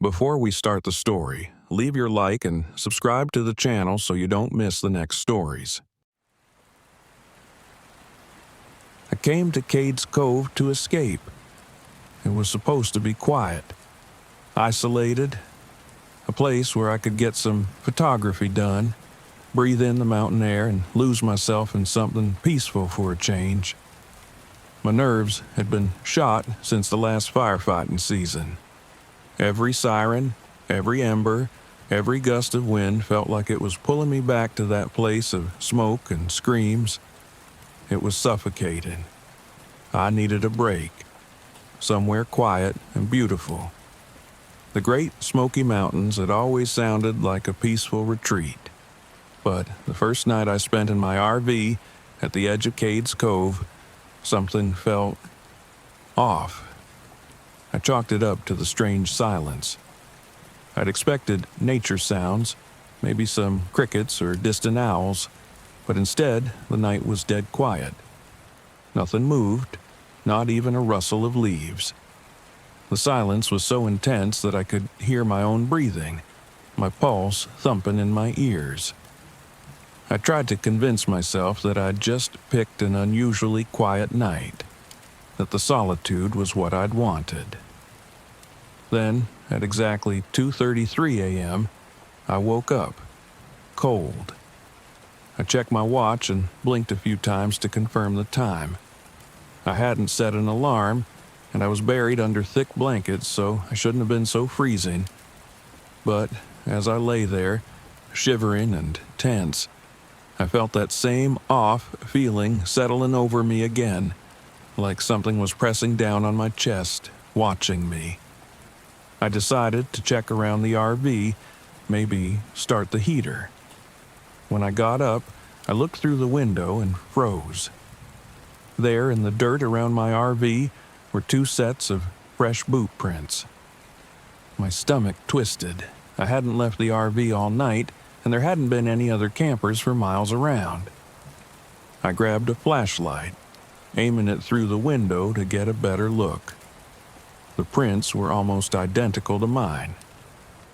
Before we start the story, leave your like and subscribe to the channel so you don't miss the next stories. I came to Cades Cove to escape. It was supposed to be quiet, isolated, a place where I could get some photography done, breathe in the mountain air, and lose myself in something peaceful for a change. My nerves had been shot since the last firefighting season. Every siren, every ember, every gust of wind felt like it was pulling me back to that place of smoke and screams. It was suffocating. I needed a break, somewhere quiet and beautiful. The great Smoky Mountains had always sounded like a peaceful retreat. But the first night I spent in my RV at the edge of Cades Cove, something felt off. I chalked it up to the strange silence. I'd expected nature sounds, maybe some crickets or distant owls, but instead the night was dead quiet. Nothing moved, not even a rustle of leaves. The silence was so intense that I could hear my own breathing, my pulse thumping in my ears. I tried to convince myself that I'd just picked an unusually quiet night, that the solitude was what I'd wanted. Then, at exactly 2:33 a.m., I woke up, cold. I checked my watch and blinked a few times to confirm the time. I hadn't set an alarm, and I was buried under thick blankets, so I shouldn't have been so freezing. But as I lay there, shivering and tense, I felt that same off feeling settling over me again, like something was pressing down on my chest, watching me. I decided to check around the RV, maybe start the heater. When I got up, I looked through the window and froze. There in the dirt around my RV were 2 sets of fresh boot prints. My stomach twisted. I hadn't left the RV all night, and there hadn't been any other campers for miles around. I grabbed a flashlight, aiming it through the window to get a better look. The prints were almost identical to mine.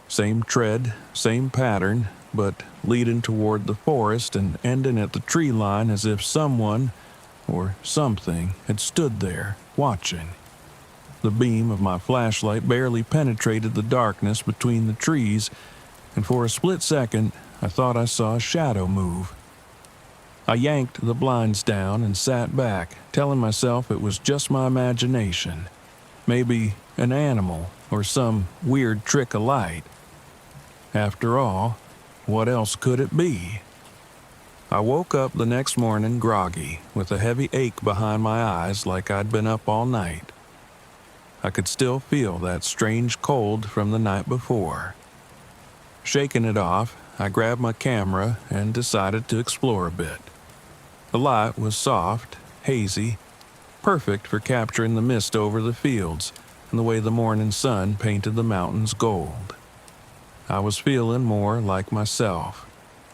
Same tread, same pattern, but leading toward the forest and ending at the tree line as if someone or something had stood there, watching. The beam of my flashlight barely penetrated the darkness between the trees, and for a split second, I thought I saw a shadow move. I yanked the blinds down and sat back, telling myself it was just my imagination. Maybe an animal or some weird trick of light. After all, what else could it be? I woke up the next morning groggy, with a heavy ache behind my eyes like I'd been up all night. I could still feel that strange cold from the night before. Shaking it off, I grabbed my camera and decided to explore a bit. The light was soft, hazy, perfect for capturing the mist over the fields and the way the morning sun painted the mountains gold. I was feeling more like myself,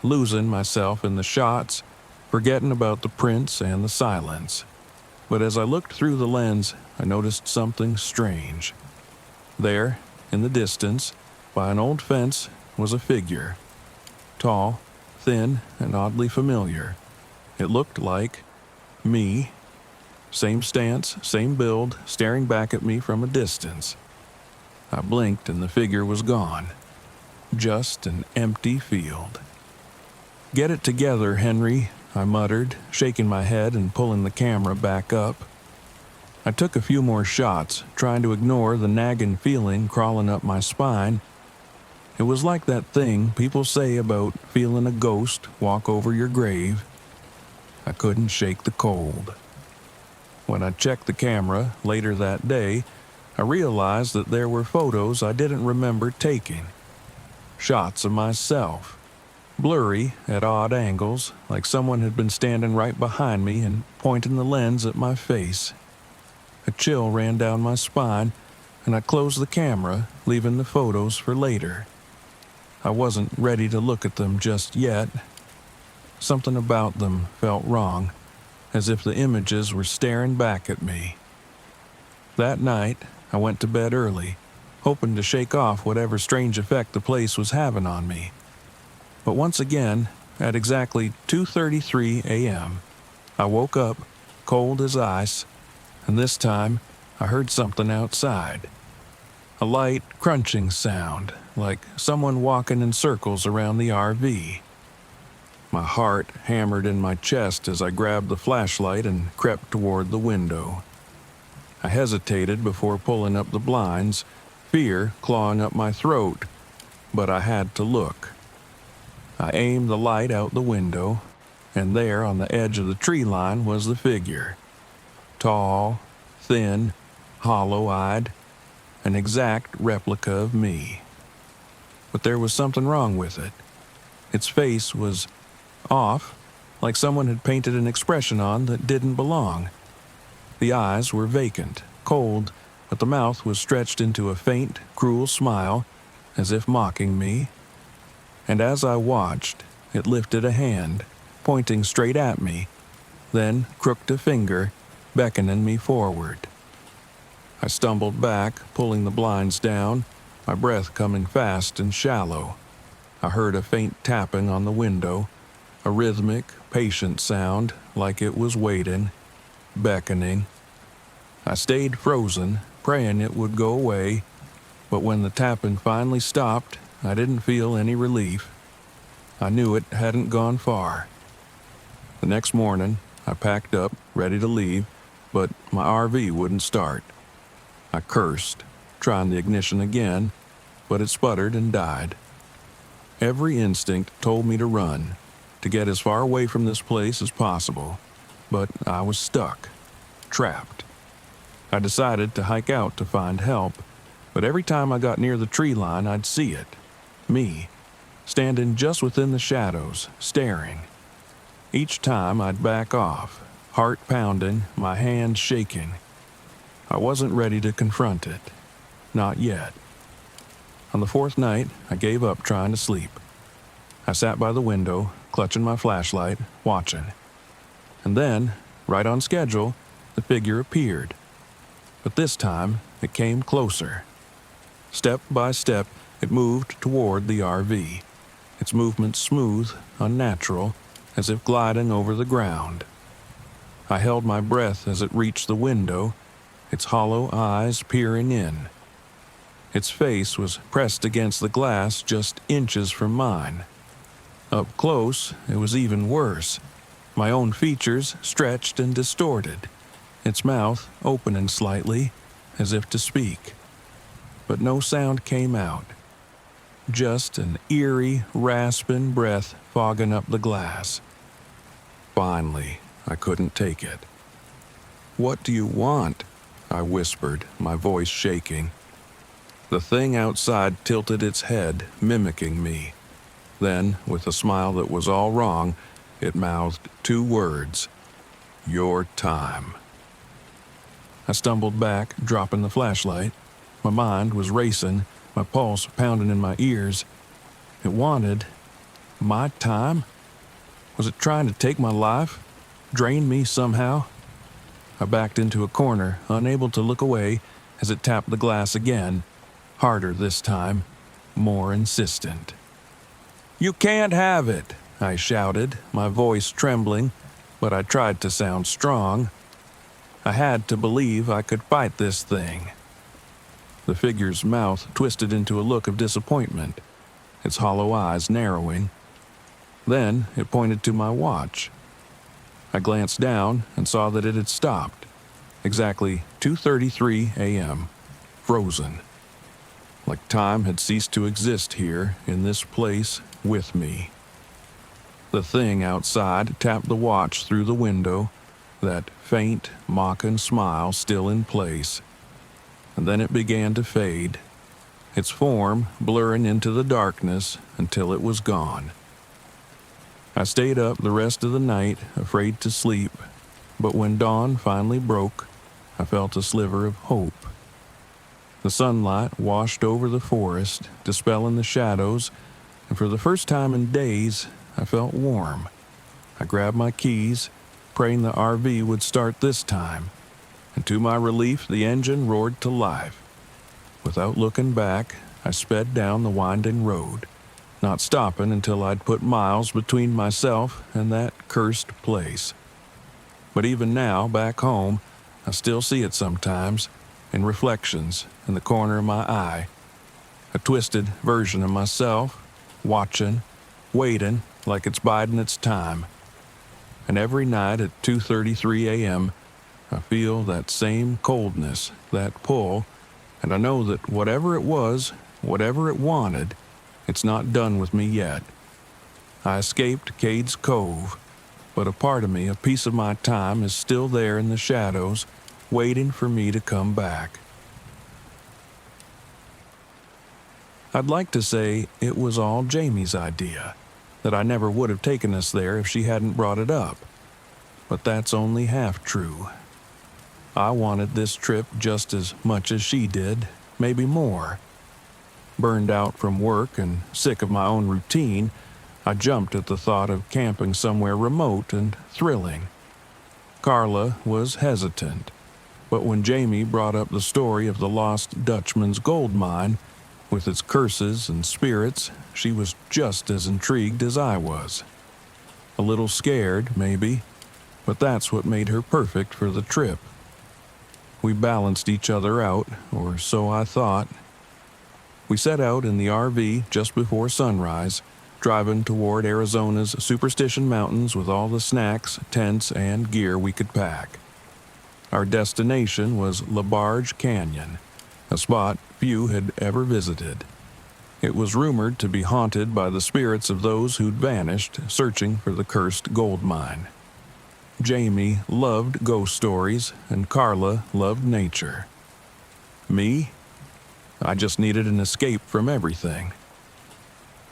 losing myself in the shots, forgetting about the prints and the silence. But as I looked through the lens, I noticed something strange. There, in the distance, by an old fence, was a figure. Tall, thin, and oddly familiar. It looked like me. Same stance, same build, staring back at me from a distance. I blinked and the figure was gone. Just an empty field. "Get it together, Henry," I muttered, shaking my head and pulling the camera back up. I took a few more shots, trying to ignore the nagging feeling crawling up my spine. It was like that thing people say about feeling a ghost walk over your grave. I couldn't shake the cold. When I checked the camera later that day, I realized that there were photos I didn't remember taking. Shots of myself, blurry at odd angles, like someone had been standing right behind me and pointing the lens at my face. A chill ran down my spine, and I closed the camera, leaving the photos for later. I wasn't ready to look at them just yet. Something about them felt wrong, as if the images were staring back at me. That night, I went to bed early, hoping to shake off whatever strange effect the place was having on me. But once again, at exactly 2:33 a.m., I woke up, cold as ice, and this time I heard something outside. A light, crunching sound, like someone walking in circles around the RV. My heart hammered in my chest as I grabbed the flashlight and crept toward the window. I hesitated before pulling up the blinds, fear clawing up my throat, but I had to look. I aimed the light out the window, and there on the edge of the tree line was the figure. Tall, thin, hollow-eyed, an exact replica of me. But there was something wrong with it. Its face was off, like someone had painted an expression on that didn't belong. The eyes were vacant, cold, but the mouth was stretched into a faint, cruel smile, as if mocking me. And as I watched, it lifted a hand, pointing straight at me, then crooked a finger, beckoning me forward. I stumbled back, pulling the blinds down, my breath coming fast and shallow. I heard a faint tapping on the window, a rhythmic, patient sound like it was waiting, beckoning. I stayed frozen, praying it would go away, but when the tapping finally stopped, I didn't feel any relief. I knew it hadn't gone far. The next morning, I packed up, ready to leave, but my RV wouldn't start. I cursed, trying the ignition again, but it sputtered and died. Every instinct told me to run, to get as far away from this place as possible, but I was stuck, trapped. I decided to hike out to find help, but every time I got near the tree line, I'd see it, me, standing just within the shadows, staring. Each time I'd back off, heart pounding, my hands shaking. I wasn't ready to confront it. Not yet. On the fourth night, I gave up trying to sleep. I sat by the window, clutching my flashlight, watching. And then, right on schedule, the figure appeared. But this time, it came closer. Step by step, it moved toward the RV, its movement smooth, unnatural, as if gliding over the ground. I held my breath as it reached the window, its hollow eyes peering in. Its face was pressed against the glass just inches from mine. Up close, it was even worse. My own features stretched and distorted, its mouth opening slightly, as if to speak. But no sound came out. Just an eerie, rasping breath fogging up the glass. Finally, I couldn't take it. "What do you want?" I whispered, my voice shaking. The thing outside tilted its head, mimicking me. Then, with a smile that was all wrong, it mouthed two words: "Your time." I stumbled back, dropping the flashlight. My mind was racing, my pulse pounding in my ears. It wanted my time? Was it trying to take my life? Drain me somehow? I backed into a corner, unable to look away, as it tapped the glass again, harder this time, more insistent. "You can't have it," I shouted, my voice trembling, but I tried to sound strong. I had to believe I could fight this thing. The figure's mouth twisted into a look of disappointment, its hollow eyes narrowing. Then it pointed to my watch. I glanced down and saw that it had stopped. Exactly 2:33 a.m., frozen. Like time had ceased to exist here, in this place, with me. The thing outside tapped the watch through the window, that faint, mocking smile still in place. And then it began to fade, its form blurring into the darkness until it was gone. I stayed up the rest of the night, afraid to sleep, but when dawn finally broke, I felt a sliver of hope. The sunlight washed over the forest, dispelling the shadows, and for the first time in days, I felt warm. I grabbed my keys, praying the RV would start this time, and to my relief, the engine roared to life. Without looking back, I sped down the winding road, not stopping until I'd put miles between myself and that cursed place. But even now, back home, I still see it sometimes, in reflections in the corner of my eye. A twisted version of myself, watching, waiting like it's biding its time. And every night at 2:33 a.m., I feel that same coldness, that pull, and I know that whatever it was, whatever it wanted, it's not done with me yet. I escaped Cades Cove, but a part of me, a piece of my time, is still there in the shadows, waiting for me to come back. I'd like to say it was all Jamie's idea, that I never would have taken us there if she hadn't brought it up. But that's only half true. I wanted this trip just as much as she did, maybe more. Burned out from work and sick of my own routine, I jumped at the thought of camping somewhere remote and thrilling. Carla was hesitant, but when Jamie brought up the story of the lost Dutchman's gold mine, with its curses and spirits, she was just as intrigued as I was. A little scared, maybe, but that's what made her perfect for the trip. We balanced each other out, or so I thought. We set out in the RV just before sunrise, driving toward Arizona's Superstition Mountains with all the snacks, tents, and gear we could pack. Our destination was LaBarge Canyon, a spot few had ever visited. It was rumored to be haunted by the spirits of those who'd vanished searching for the cursed gold mine. Jamie loved ghost stories, and Carla loved nature. Me? I just needed an escape from everything.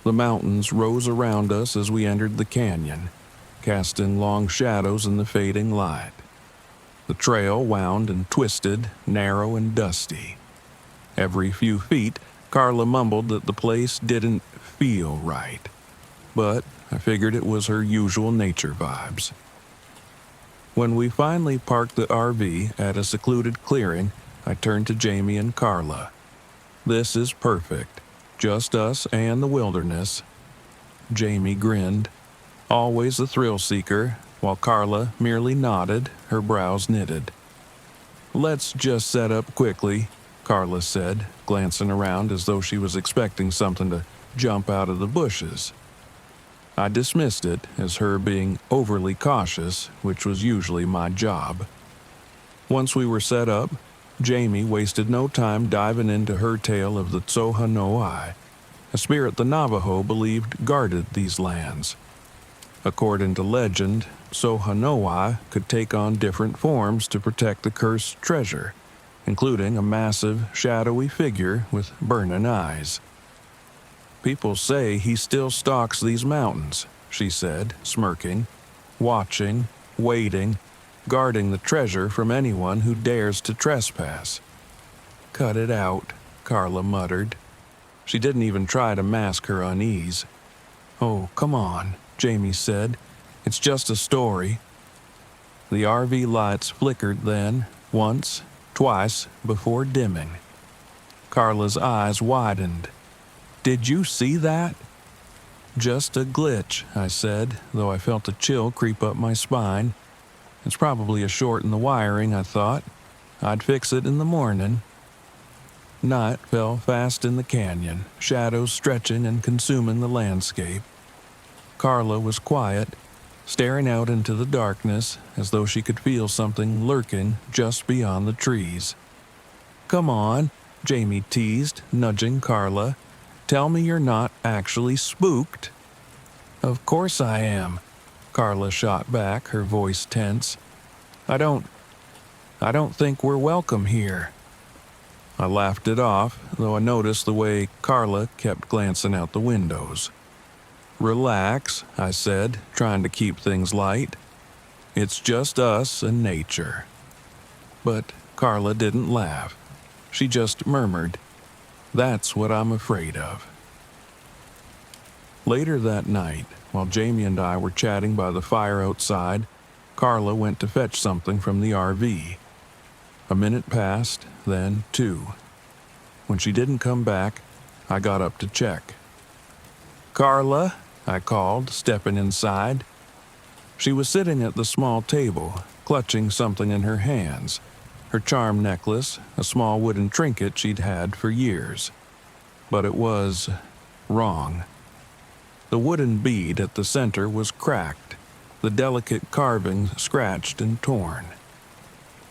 The mountains rose around us as we entered the canyon, casting long shadows in the fading light. The trail wound and twisted, narrow and dusty. Every few feet, Carla mumbled that the place didn't feel right, but I figured it was her usual nature vibes. When we finally parked the RV at a secluded clearing, I turned to Jamie and Carla. This is perfect. Just us and the wilderness. Jamie grinned, always a thrill seeker, while Carla merely nodded, her brows knitted. Let's just set up quickly, Carla said, glancing around as though she was expecting something to jump out of the bushes. I dismissed it as her being overly cautious, which was usually my job. Once we were set up, Jamie wasted no time diving into her tale of the Tsohanoai, a spirit the Navajo believed guarded these lands. According to legend, Tsohanoai could take on different forms to protect the cursed treasure, including a massive, shadowy figure with burning eyes. People say he still stalks these mountains, she said, smirking, watching, waiting, guarding the treasure from anyone who dares to trespass. Cut it out, Carla muttered. She didn't even try to mask her unease. Oh, come on, Jamie said. It's just a story. The RV lights flickered then, once, twice, before dimming. Carla's eyes widened. Did you see that? Just a glitch, I said, though I felt a chill creep up my spine. It's probably a short in the wiring, I thought. I'd fix it in the morning. Night fell fast in the canyon, shadows stretching and consuming the landscape. Carla was quiet, staring out into the darkness as though she could feel something lurking just beyond the trees. Come on, Jamie teased, nudging Carla. Tell me you're not actually spooked. Of course I am, Carla shot back, her voice tense. I don't think we're welcome here. I laughed it off, though I noticed the way Carla kept glancing out the windows. Relax, I said, trying to keep things light. It's just us and nature. But Carla didn't laugh. She just murmured, That's what I'm afraid of. Later that night, while Jamie and I were chatting by the fire outside, Carla went to fetch something from the RV. A minute passed, then 2. When she didn't come back, I got up to check. "Carla," I called, stepping inside. She was sitting at the small table, clutching something in her hands. Her charm necklace, a small wooden trinket she'd had for years. But it was wrong. The wooden bead at the center was cracked, the delicate carving scratched and torn.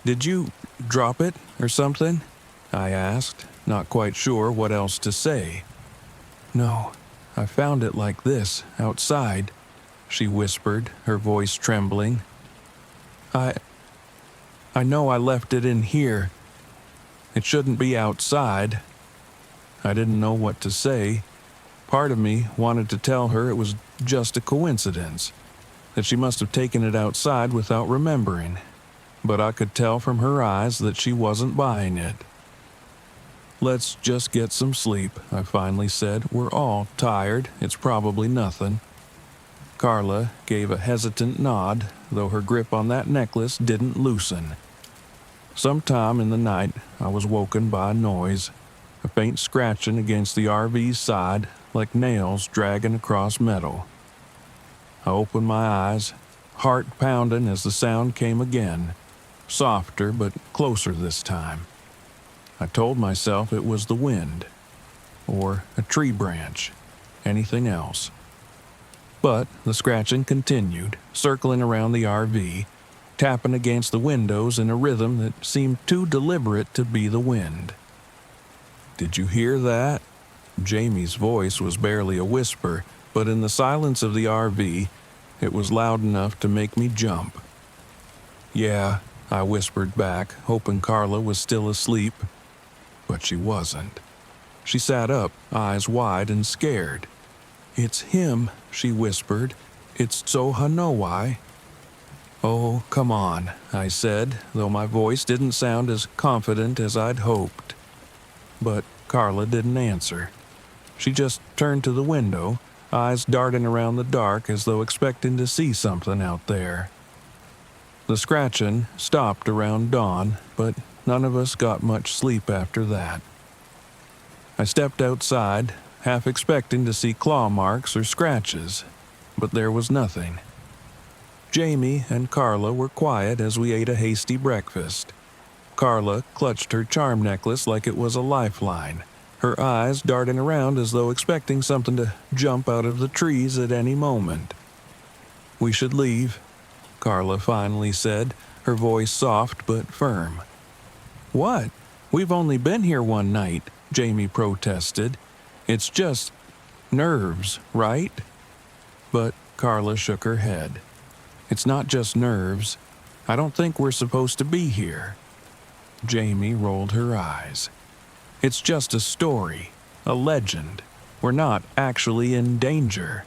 "Did you drop it or something?" I asked, not quite sure what else to say. "No, I found it like this, outside," she whispered, her voice trembling. I know I left it in here. It shouldn't be outside." I didn't know what to say. Part of me wanted to tell her it was just a coincidence, that she must have taken it outside without remembering, but I could tell from her eyes that she wasn't buying it. "Let's just get some sleep," I finally said. "We're all tired. It's probably nothing." Carla gave a hesitant nod, though her grip on that necklace didn't loosen. Sometime in the night, I was woken by a noise, a faint scratching against the RV's side like nails dragging across metal. I opened my eyes, heart pounding as the sound came again, softer but closer this time. I told myself it was the wind, or a tree branch, anything else. But the scratching continued, circling around the RV, tapping against the windows in a rhythm that seemed too deliberate to be the wind. "Did you hear that?" Jamie's voice was barely a whisper, but in the silence of the RV, it was loud enough to make me jump. "Yeah," I whispered back, hoping Carla was still asleep. But she wasn't. She sat up, eyes wide and scared. "It's him," she whispered. "It's So Hanoi." "Oh, come on," I said, though my voice didn't sound as confident as I'd hoped. But Carla didn't answer. She just turned to the window, eyes darting around the dark as though expecting to see something out there. The scratching stopped around dawn, but none of us got much sleep after that. I stepped outside, half expecting to see claw marks or scratches, but there was nothing. Jamie and Carla were quiet as we ate a hasty breakfast. Carla clutched her charm necklace like it was a lifeline, her eyes darting around as though expecting something to jump out of the trees at any moment. "We should leave," Carla finally said, her voice soft but firm. "What? We've only been here one night," Jamie protested. "It's just nerves, right?" But Carla shook her head. "It's not just nerves. I don't think we're supposed to be here." Jamie rolled her eyes. "It's just a story, a legend. We're not actually in danger."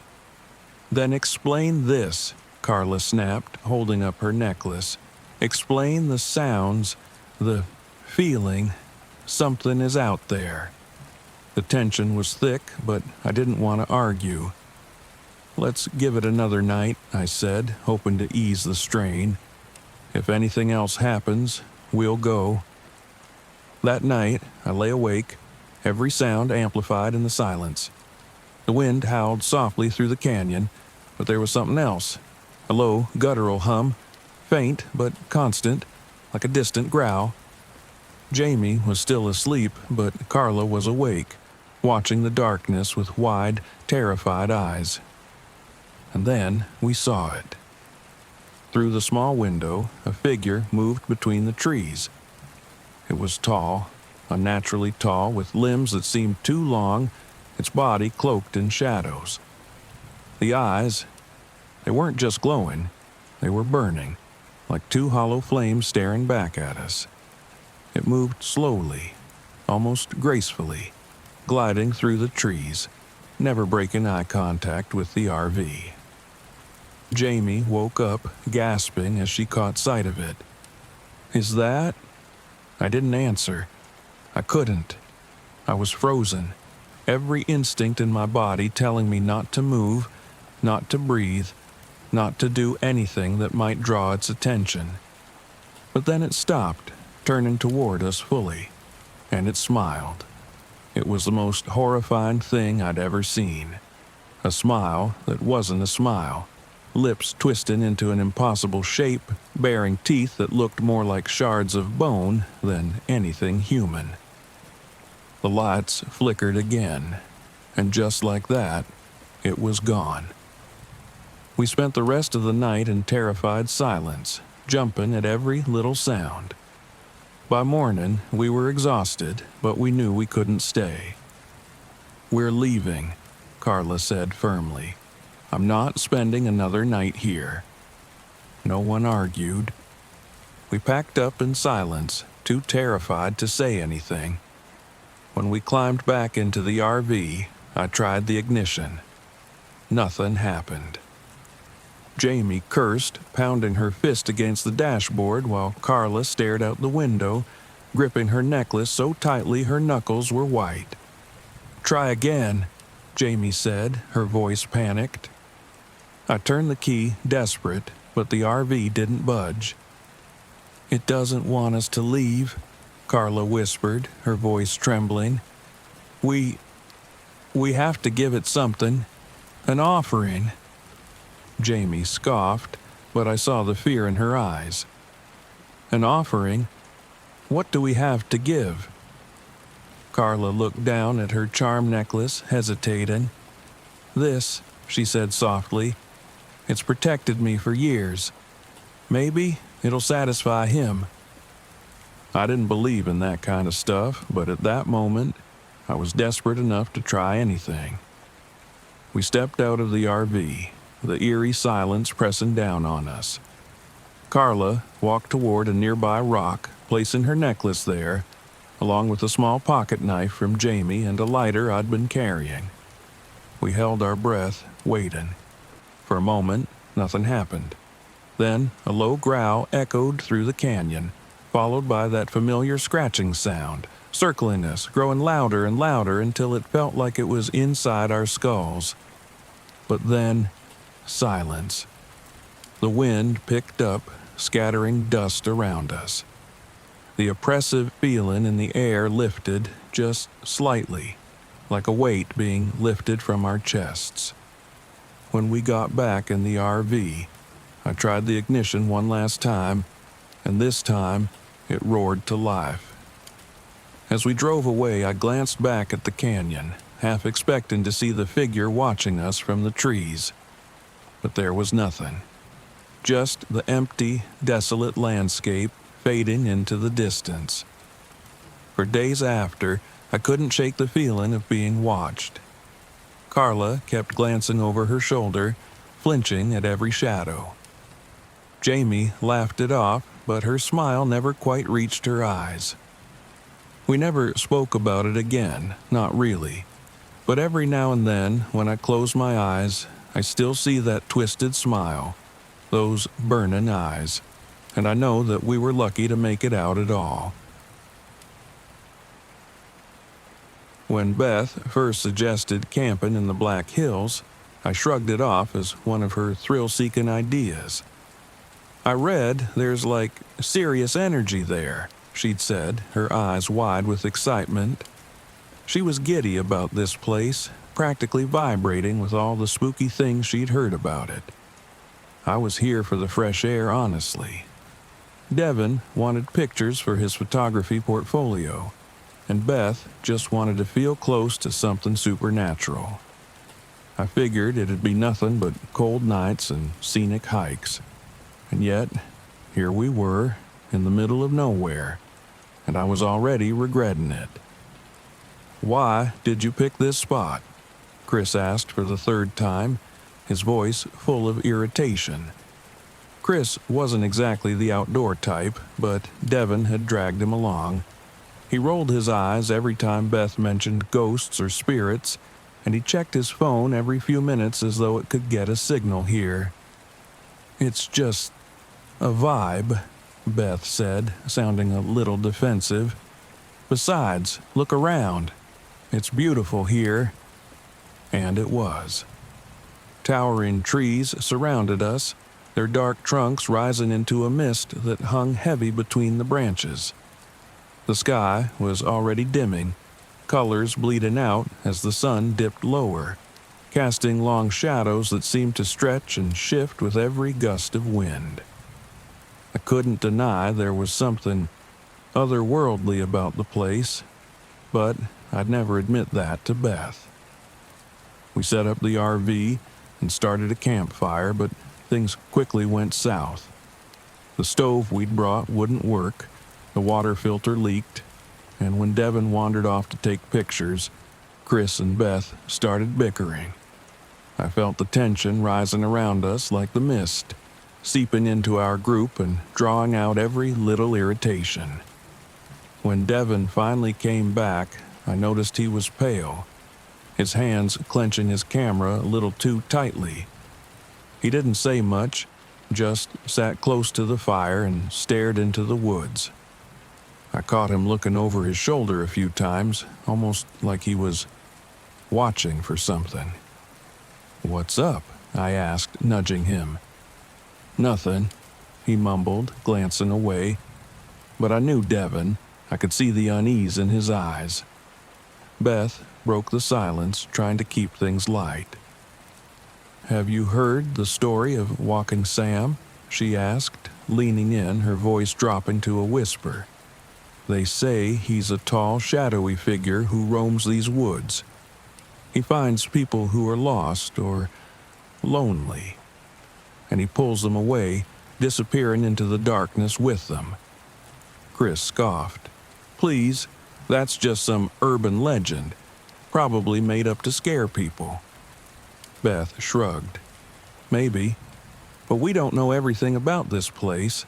"Then explain this," Carla snapped, holding up her necklace. "Explain the sounds, the feeling. Something is out there." The tension was thick, but I didn't want to argue. "Let's give it another night," I said, hoping to ease the strain. "If anything else happens, we'll go." That night, I lay awake, every sound amplified in the silence. The wind howled softly through the canyon, but there was something else, a low, guttural hum, faint but constant, like a distant growl. Jamie was still asleep, but Carla was awake, watching the darkness with wide, terrified eyes. And then we saw it. Through the small window, a figure moved between the trees. It was tall, unnaturally tall, with limbs that seemed too long, its body cloaked in shadows. The eyes, they weren't just glowing, they were burning, like two hollow flames staring back at us. It moved slowly, almost gracefully, gliding through the trees, never breaking eye contact with the RV. Jamie woke up, gasping as she caught sight of it. "Is that?" I didn't answer. I couldn't. I was frozen, every instinct in my body telling me not to move, not to breathe, not to do anything that might draw its attention. But then it stopped, turning toward us fully, and it smiled. It was the most horrifying thing I'd ever seen. A smile that wasn't a smile. Lips twisted into an impossible shape, bearing teeth that looked more like shards of bone than anything human. The lights flickered again, and just like that, it was gone. We spent the rest of the night in terrified silence, jumping at every little sound. By morning, we were exhausted, but we knew we couldn't stay. "We're leaving," Carla said firmly. "I'm not spending another night here." No one argued. We packed up in silence, too terrified to say anything. When we climbed back into the RV, I tried the ignition. Nothing happened. Jamie cursed, pounding her fist against the dashboard while Carla stared out the window, gripping her necklace so tightly her knuckles were white. "Try again," Jamie said, her voice panicked. I turned the key, desperate, but the RV didn't budge. "It doesn't want us to leave," Carla whispered, her voice trembling. We have to give it something. An offering." Jamie scoffed, but I saw the fear in her eyes. "An offering? What do we have to give?" Carla looked down at her charm necklace, hesitating. "This," she said softly. "It's protected me for years. Maybe it'll satisfy him." I didn't believe in that kind of stuff, but at that moment, I was desperate enough to try anything. We stepped out of the RV, the eerie silence pressing down on us. Carla walked toward a nearby rock, placing her necklace there, along with a small pocket knife from Jamie and a lighter I'd been carrying. We held our breath, waiting. For a moment, nothing happened. Then a low growl echoed through the canyon, followed by that familiar scratching sound, circling us, growing louder and louder until it felt like it was inside our skulls. But then, silence. The wind picked up, scattering dust around us. The oppressive feeling in the air lifted just slightly, like a weight being lifted from our chests. When we got back in the RV, I tried the ignition one last time, and this time it roared to life. As we drove away, I glanced back at the canyon, half expecting to see the figure watching us from the trees. But there was nothing. Just the empty, desolate landscape fading into the distance. For days after, I couldn't shake the feeling of being watched. Carla kept glancing over her shoulder, flinching at every shadow. Jamie laughed it off, but her smile never quite reached her eyes. We never spoke about it again, not really. But every now and then, when I close my eyes, I still see that twisted smile, those burning eyes, and I know that we were lucky to make it out at all. When Beth first suggested camping in the Black Hills, I shrugged it off as one of her thrill-seeking ideas. "I read there's like serious energy there," she'd said, her eyes wide with excitement. She was giddy about this place, practically vibrating with all the spooky things she'd heard about it. I was here for the fresh air, honestly. Devin wanted pictures for his photography portfolio, and Beth just wanted to feel close to something supernatural. I figured it'd be nothing but cold nights and scenic hikes. And yet, here we were, in the middle of nowhere, and I was already regretting it. "Why did you pick this spot?" Chris asked for the third time, his voice full of irritation. Chris wasn't exactly the outdoor type, but Devin had dragged him along. He rolled his eyes every time Beth mentioned ghosts or spirits, and he checked his phone every few minutes as though it could get a signal here. "It's just a vibe," Beth said, sounding a little defensive. "Besides, look around. It's beautiful here." And it was. Towering trees surrounded us, their dark trunks rising into a mist that hung heavy between the branches. The sky was already dimming, colors bleeding out as the sun dipped lower, casting long shadows that seemed to stretch and shift with every gust of wind. I couldn't deny there was something otherworldly about the place, but I'd never admit that to Beth. We set up the RV and started a campfire, but things quickly went south. The stove we'd brought wouldn't work, the water filter leaked, and when Devin wandered off to take pictures, Chris and Beth started bickering. I felt the tension rising around us like the mist, seeping into our group and drawing out every little irritation. When Devin finally came back, I noticed he was pale, his hands clenching his camera a little too tightly. He didn't say much, just sat close to the fire and stared into the woods. I caught him looking over his shoulder a few times, almost like he was watching for something. "What's up?" I asked, nudging him. "Nothing," he mumbled, glancing away. But I knew Devin. I could see the unease in his eyes. Beth broke the silence, trying to keep things light. "Have you heard the story of Walking Sam?" she asked, leaning in, her voice dropping to a whisper. "They say he's a tall, shadowy figure who roams these woods. He finds people who are lost or lonely, and he pulls them away, disappearing into the darkness with them." Chris scoffed. "Please, that's just some urban legend, probably made up to scare people." Beth shrugged. "Maybe, but we don't know everything about this place.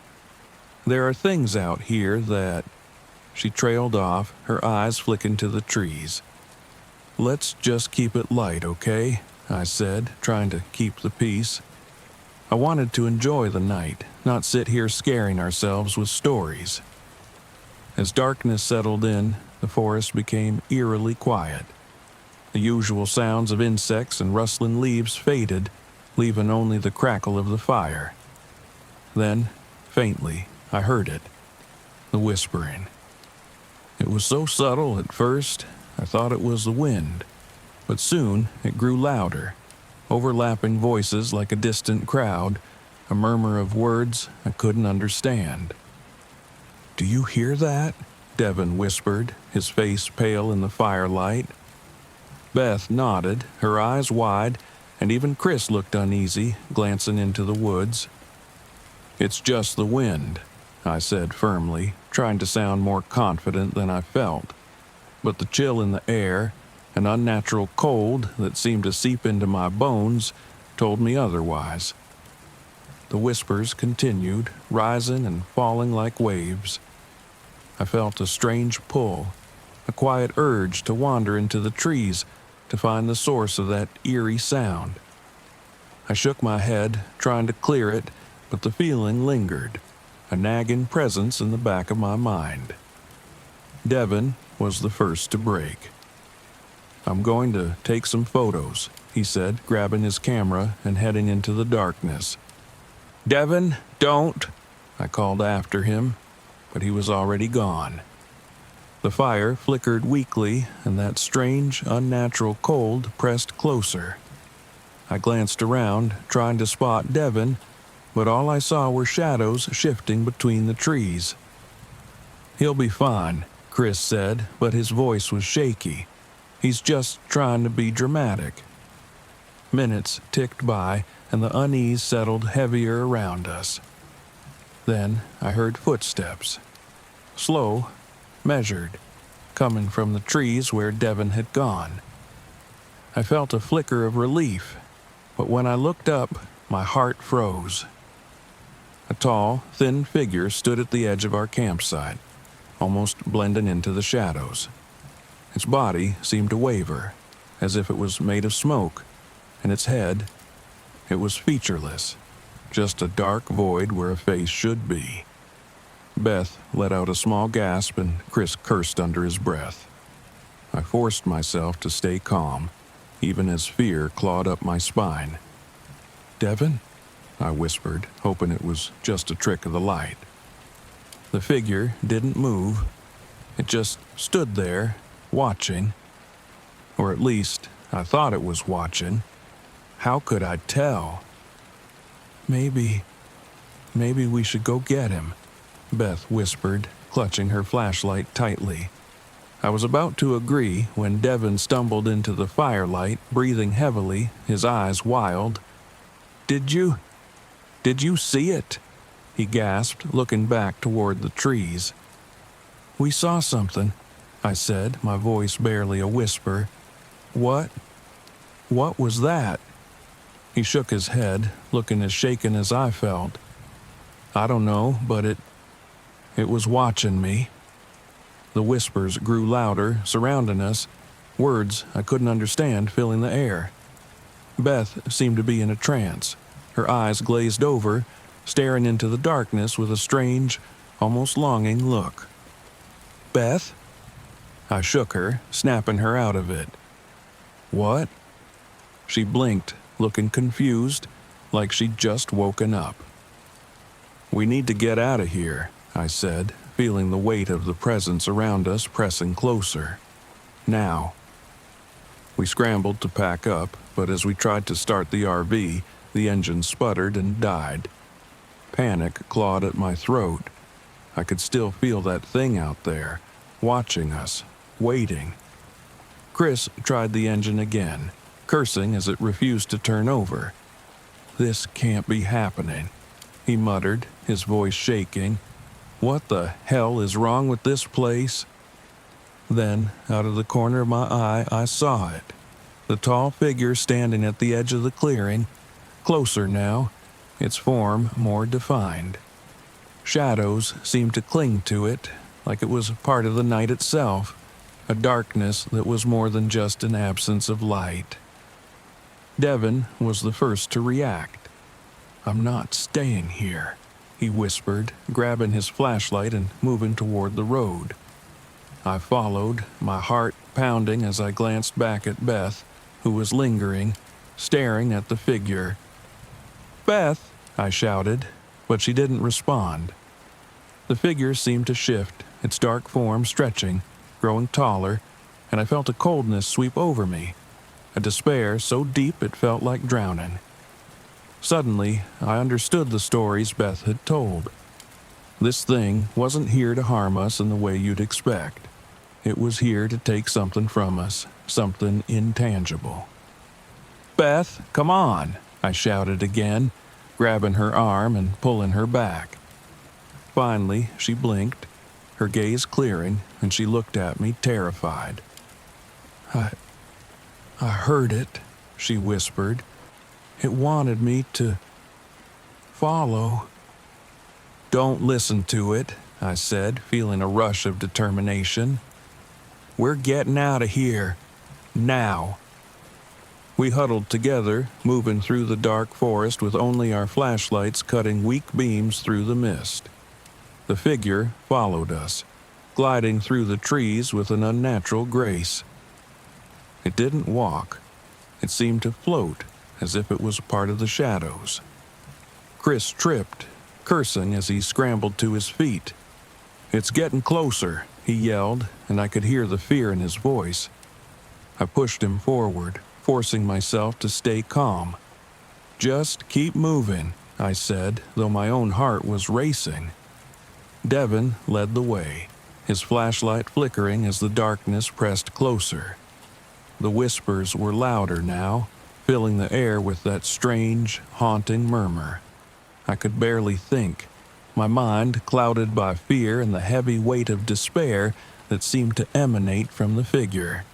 There are things out here that..." She trailed off, her eyes flicking to the trees. "Let's just keep it light, okay?" I said, trying to keep the peace. I wanted to enjoy the night, not sit here scaring ourselves with stories. As darkness settled in, the forest became eerily quiet. The usual sounds of insects and rustling leaves faded, leaving only the crackle of the fire. Then, faintly, I heard it, the whispering. It was so subtle at first, I thought it was the wind, but soon it grew louder, overlapping voices like a distant crowd, a murmur of words I couldn't understand. "Do you hear that?" Devin whispered, his face pale in the firelight. Beth nodded, her eyes wide, and even Chris looked uneasy, glancing into the woods. "It's just the wind," I said firmly, trying to sound more confident than I felt. But the chill in the air, an unnatural cold that seemed to seep into my bones, told me otherwise. The whispers continued, rising and falling like waves. I felt a strange pull, a quiet urge to wander into the trees to find the source of that eerie sound. I shook my head, trying to clear it, but the feeling lingered, a nagging presence in the back of my mind. Devin was the first to break. "I'm going to take some photos," he said, grabbing his camera and heading into the darkness. "Devin, don't!" I called after him, but he was already gone. The fire flickered weakly, and that strange, unnatural cold pressed closer. I glanced around, trying to spot Devin, but all I saw were shadows shifting between the trees. "He'll be fine," Chris said, but his voice was shaky. "He's just trying to be dramatic." Minutes ticked by, and the unease settled heavier around us. Then I heard footsteps. Slow, measured, coming from the trees where Devin had gone. I felt a flicker of relief, but when I looked up, my heart froze. A tall, thin figure stood at the edge of our campsite, almost blending into the shadows. Its body seemed to waver, as if it was made of smoke, and its head, it was featureless, just a dark void where a face should be. Beth let out a small gasp, and Chris cursed under his breath. I forced myself to stay calm, even as fear clawed up my spine. "Devin?" I whispered, hoping it was just a trick of the light. The figure didn't move. It just stood there, watching. Or at least, I thought it was watching. How could I tell? Maybe we should go get him, Beth whispered, clutching her flashlight tightly. I was about to agree when Devin stumbled into the firelight, breathing heavily, his eyes wild. Did you see it?" he gasped, looking back toward the trees. "We saw something," I said, my voice barely a whisper. What was that?" He shook his head, looking as shaken as I felt. "I don't know, but it was watching me." The whispers grew louder, surrounding us, words I couldn't understand filling the air. Beth seemed to be in a trance, her eyes glazed over, staring into the darkness with a strange, almost longing look. "Beth?" I shook her, snapping her out of it. "What?" She blinked, looking confused, like she'd just woken up. "We need to get out of here," I said, feeling the weight of the presence around us pressing closer. "Now." We scrambled to pack up, but as we tried to start the RV, the engine sputtered and died. Panic clawed at my throat. I could still feel that thing out there, watching us, waiting. Chris tried the engine again, cursing as it refused to turn over. "This can't be happening," he muttered, his voice shaking. "What the hell is wrong with this place?" Then, out of the corner of my eye, I saw it. The tall figure standing at the edge of the clearing, closer now, its form more defined. Shadows seemed to cling to it, like it was part of the night itself, a darkness that was more than just an absence of light. Devin was the first to react. "I'm not staying here," he whispered, grabbing his flashlight and moving toward the road. I followed, my heart pounding as I glanced back at Beth, who was lingering, staring at the figure. "Beth!" I shouted, but she didn't respond. The figure seemed to shift, its dark form stretching, growing taller, and I felt a coldness sweep over me, a despair so deep it felt like drowning. Suddenly, I understood the stories Beth had told. This thing wasn't here to harm us in the way you'd expect. It was here to take something from us, something intangible. "Beth, come on!" I shouted again, grabbing her arm and pulling her back. Finally, she blinked, her gaze clearing, and she looked at me terrified. I heard it," she whispered. "It wanted me to follow." "Don't listen to it," I said, feeling a rush of determination. "We're getting out of here. Now." We huddled together, moving through the dark forest with only our flashlights cutting weak beams through the mist. The figure followed us, gliding through the trees with an unnatural grace. It didn't walk. It seemed to float, as if it was part of the shadows. Chris tripped, cursing as he scrambled to his feet. "It's getting closer," he yelled, and I could hear the fear in his voice. I pushed him forward, forcing myself to stay calm. "Just keep moving," I said, though my own heart was racing. Devin led the way, his flashlight flickering as the darkness pressed closer. The whispers were louder now, filling the air with that strange, haunting murmur. I could barely think, my mind clouded by fear and the heavy weight of despair that seemed to emanate from the figure.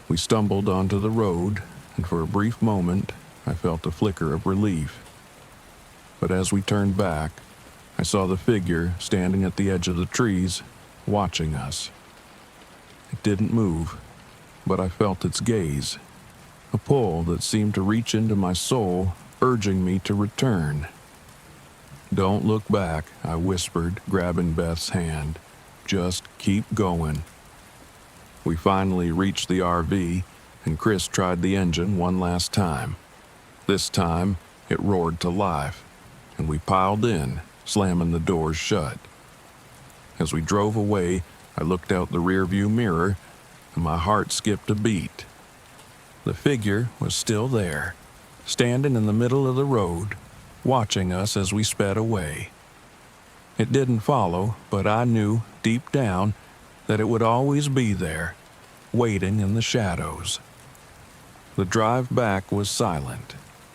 We stumbled onto the road, and for a brief moment, I felt a flicker of relief. But as we turned back, I saw the figure standing at the edge of the trees, watching us. It didn't move, but I felt its gaze, a pull that seemed to reach into my soul, urging me to return. "Don't look back," I whispered, grabbing Beth's hand. "Just keep going." We finally reached the RV, and Chris tried the engine one last time. This time, it roared to life, and we piled in, slamming the doors shut. As we drove away, I looked out the rearview mirror and my heart skipped a beat. The figure was still there, standing in the middle of the road, watching us as we sped away. It didn't follow, but I knew, deep down, that it would always be there, waiting in the shadows. The drive back was silent,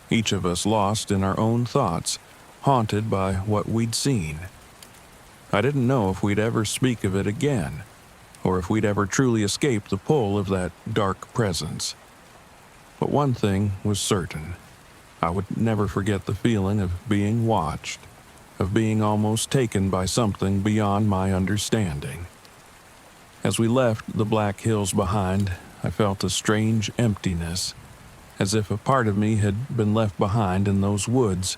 each of us lost in our own thoughts, haunted by what we'd seen. I didn't know if we'd ever speak of it again, or if we'd ever truly escape the pull of that dark presence. But one thing was certain. I would never forget the feeling of being watched, of being almost taken by something beyond my understanding. As we left the Black Hills behind, I felt a strange emptiness, as if a part of me had been left behind in those woods,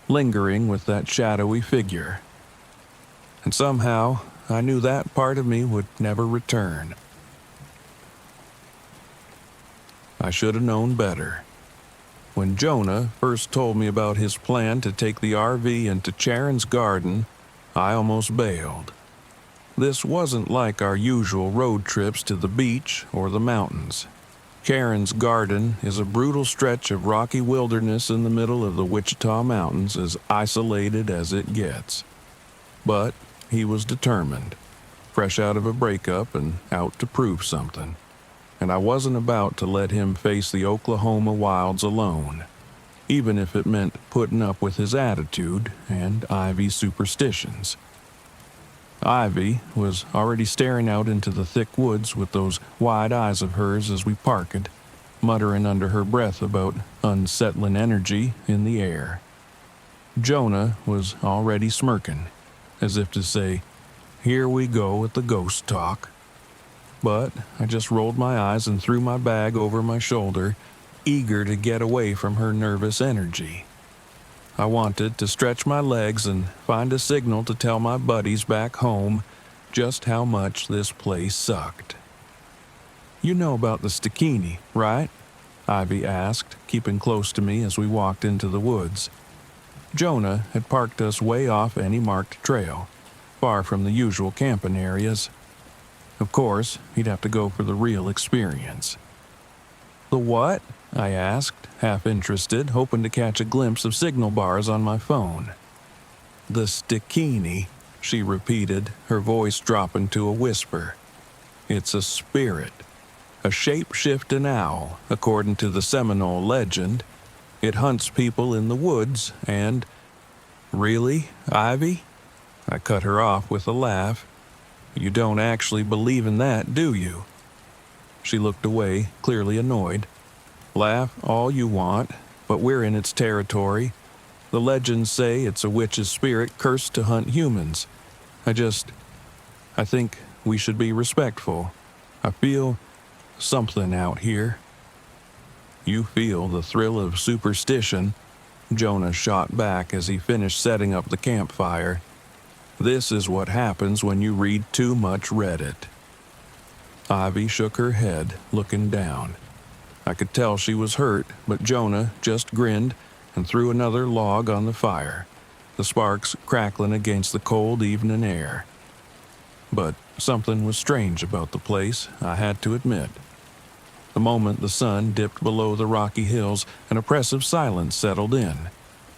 lingering with that shadowy figure. And somehow, I knew that part of me would never return. I should have known better. When Jonah first told me about his plan to take the RV into Charon's garden, I almost bailed. This wasn't like our usual road trips to the beach or the mountains. Charon's garden is a brutal stretch of rocky wilderness in the middle of the Wichita Mountains, as isolated as it gets. But he was determined, fresh out of a breakup and out to prove something. And I wasn't about to let him face the Oklahoma wilds alone, even if it meant putting up with his attitude and Ivy's superstitions. Ivy was already staring out into the thick woods with those wide eyes of hers as we parked, muttering under her breath about unsettling energy in the air. Jonah was already smirking, as if to say, "Here we go with the ghost talk." But I just rolled my eyes and threw my bag over my shoulder, eager to get away from her nervous energy. I wanted to stretch my legs and find a signal to tell my buddies back home just how much this place sucked. "You know about the Sakini, right?" Ivy asked, keeping close to me as we walked into the woods. Jonah had parked us way off any marked trail, far from the usual camping areas. Of course, he'd have to go for the real experience. "The what?" I asked, half interested, hoping to catch a glimpse of signal bars on my phone. "The Sakini," she repeated, her voice dropping to a whisper. "It's a spirit, a shape-shifting owl, according to the Seminole legend. It hunts people in the woods and—" "Really, Ivy?" I cut her off with a laugh. "You don't actually believe in that, do you?" She looked away, clearly annoyed. "Laugh all you want, but we're in its territory. The legends say it's a witch's spirit cursed to hunt humans. I think we should be respectful. I feel something out here." "You feel the thrill of superstition," Jonah shot back as he finished setting up the campfire. "This is what happens when you read too much Reddit." Ivy shook her head, looking down. I could tell she was hurt, but Jonah just grinned and threw another log on the fire, the sparks crackling against the cold evening air. But something was strange about the place, I had to admit. The moment the sun dipped below the rocky hills, an oppressive silence settled in,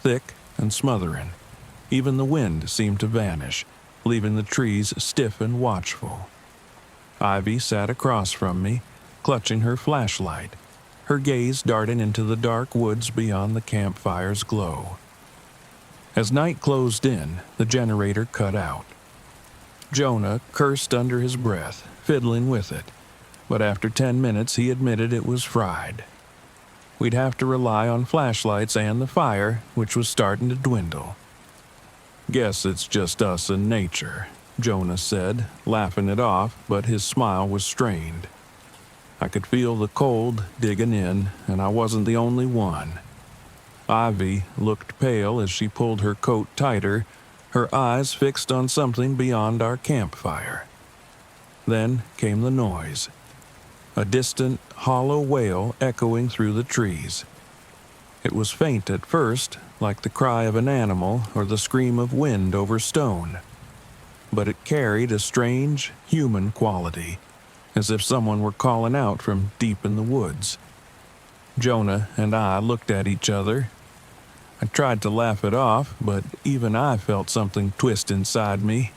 thick and smothering. Even the wind seemed to vanish, leaving the trees stiff and watchful. Ivy sat across from me, clutching her flashlight, her gaze darting into the dark woods beyond the campfire's glow. As night closed in, the generator cut out. Jonah cursed under his breath, fiddling with it, but after 10 minutes he admitted it was fried. We'd have to rely on flashlights and the fire, which was starting to dwindle. "Guess it's just us and nature," Jonah said, laughing it off, but his smile was strained. I could feel the cold digging in, and I wasn't the only one. Ivy looked pale as she pulled her coat tighter, her eyes fixed on something beyond our campfire. Then came the noise, a distant, hollow wail echoing through the trees. It was faint at first, like the cry of an animal or the scream of wind over stone. But it carried a strange, human quality, as if someone were calling out from deep in the woods. Jonah and I looked at each other. I tried to laugh it off, but even I felt something twist inside me.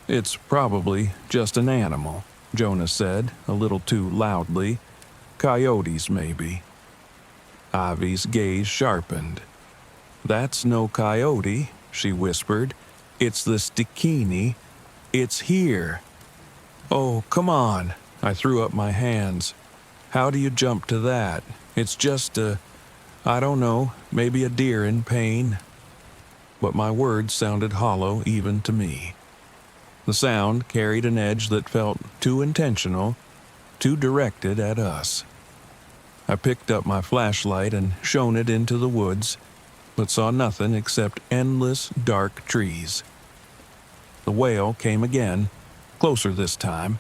"It's probably just an animal," Jonah said, a little too loudly. "Coyotes, maybe." Ivy's gaze sharpened. "That's no coyote," she whispered. "It's the Sakini. It's here." "Oh, come on." I threw up my hands. "How do you jump to that? It's just I don't know, maybe a deer in pain." But my words sounded hollow even to me. The sound carried an edge that felt too intentional, too directed at us. I picked up my flashlight and shone it into the woods, but saw nothing except endless dark trees. The wail came again, closer this time.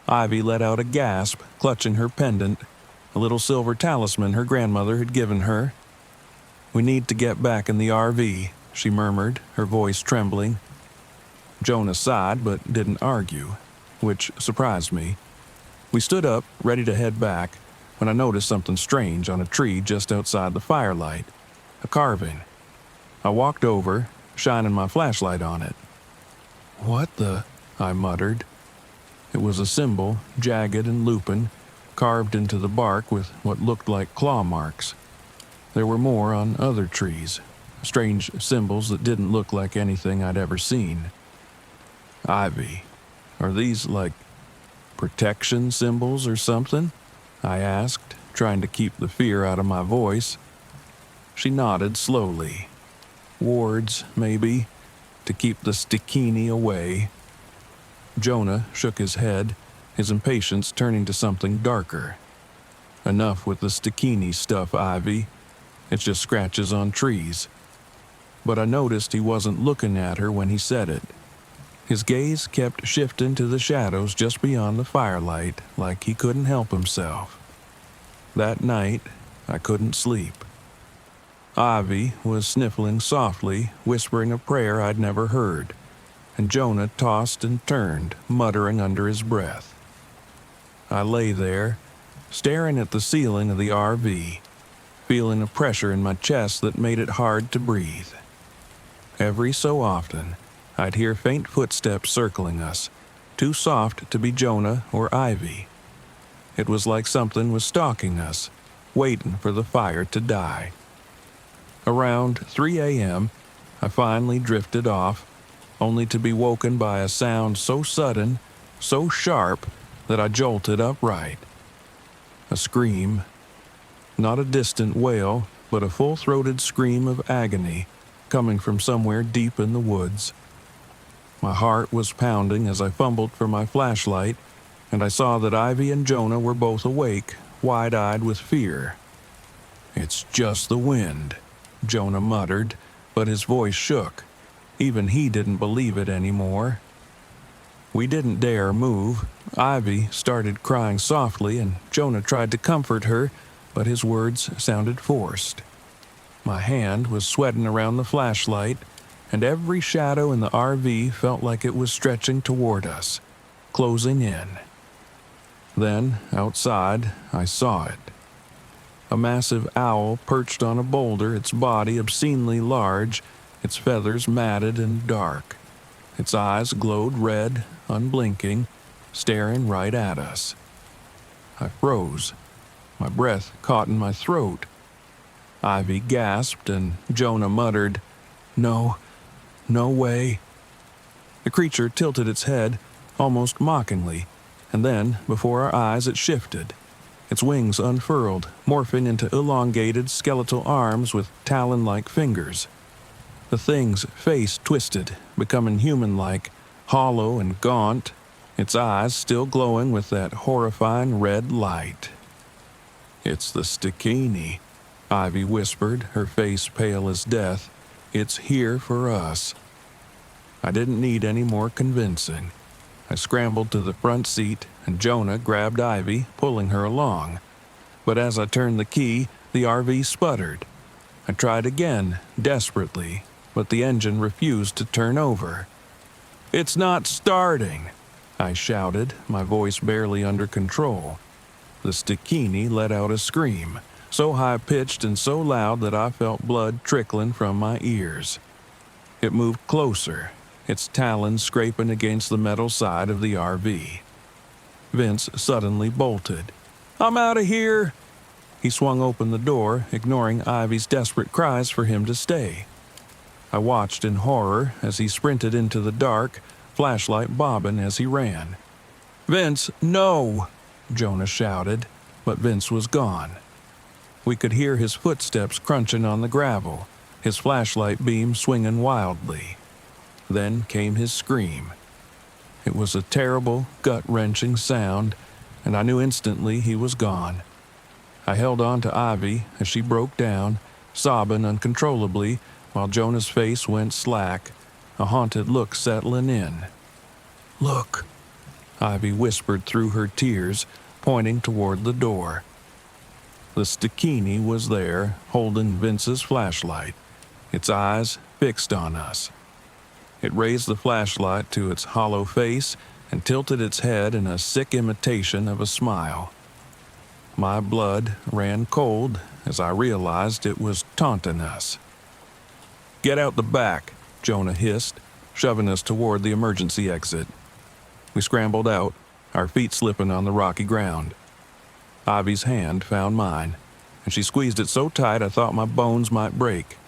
Ivy let out a gasp, clutching her pendant, a little silver talisman her grandmother had given her. "We need to get back in the RV," she murmured, her voice trembling. Jonah sighed but didn't argue, which surprised me. We stood up, ready to head back, when I noticed something strange on a tree just outside the firelight. A carving. I walked over, shining my flashlight on it. "What the?" I muttered. It was a symbol, jagged and lupin, carved into the bark with what looked like claw marks. There were more on other trees, strange symbols that didn't look like anything I'd ever seen. "Ivy, are these like protection symbols or something?" I asked, trying to keep the fear out of my voice. She nodded slowly. "Wards, maybe, to keep the Sakini away." Jonah shook his head, his impatience turning to something darker. "Enough with the Sakini stuff, Ivy. It's just scratches on trees." But I noticed he wasn't looking at her when he said it. His gaze kept shifting to the shadows just beyond the firelight, like he couldn't help himself. That night, I couldn't sleep. Ivy was sniffling softly, whispering a prayer I'd never heard, and Jonah tossed and turned, muttering under his breath. I lay there, staring at the ceiling of the RV, feeling a pressure in my chest that made it hard to breathe. Every so often, I'd hear faint footsteps circling us, too soft to be Jonah or Ivy. It was like something was stalking us, waiting for the fire to die. Around 3 a.m., I finally drifted off, only to be woken by a sound so sudden, so sharp, that I jolted upright. A scream. Not a distant wail, but a full-throated scream of agony, coming from somewhere deep in the woods. My heart was pounding as I fumbled for my flashlight, and I saw that Ivy and Jonah were both awake, wide-eyed with fear. "It's just the wind," Jonah muttered, but his voice shook. Even he didn't believe it anymore. We didn't dare move. Ivy started crying softly, and Jonah tried to comfort her, but his words sounded forced. My hand was sweating around the flashlight, and every shadow in the RV felt like it was stretching toward us, closing in. Then, outside, I saw it. A massive owl perched on a boulder, its body obscenely large, its feathers matted and dark. Its eyes glowed red, unblinking, staring right at us. I froze. My breath caught in my throat. Ivy gasped, and Jonah muttered, "No, no way." The creature tilted its head, almost mockingly, and then, before our eyes, it shifted. Its wings unfurled, morphing into elongated skeletal arms with talon-like fingers. The thing's face twisted, becoming human-like, hollow and gaunt, its eyes still glowing with that horrifying red light. "It's the Sakini," Ivy whispered, her face pale as death. "It's here for us." I didn't need any more convincing. I scrambled to the front seat, and Jonah grabbed Ivy, pulling her along. But as I turned the key, the RV sputtered. I tried again, desperately, but the engine refused to turn over. "It's not starting." I shouted, my voice barely under control. The Sakini let out a scream, so high-pitched and so loud that I felt blood trickling from my ears. It moved closer, its talons scraping against the metal side of the RV. Vince suddenly bolted. "I'm out of here!" He swung open the door, ignoring Ivy's desperate cries for him to stay. I watched in horror as he sprinted into the dark, flashlight bobbing as he ran. "Vince, no!" Jonah shouted, but Vince was gone. We could hear his footsteps crunching on the gravel, his flashlight beam swinging wildly. Then came his scream. It was a terrible, gut-wrenching sound, and I knew instantly he was gone. I held on to Ivy as she broke down, sobbing uncontrollably, while Jonah's face went slack, a haunted look settling in. "Look," Ivy whispered through her tears, pointing toward the door. The Sakini was there, holding Vince's flashlight, its eyes fixed on us. It raised the flashlight to its hollow face and tilted its head in a sick imitation of a smile. My blood ran cold as I realized it was taunting us. "Get out the back," Jonah hissed, shoving us toward the emergency exit. We scrambled out, our feet slipping on the rocky ground. Ivy's hand found mine, and she squeezed it so tight I thought my bones might break.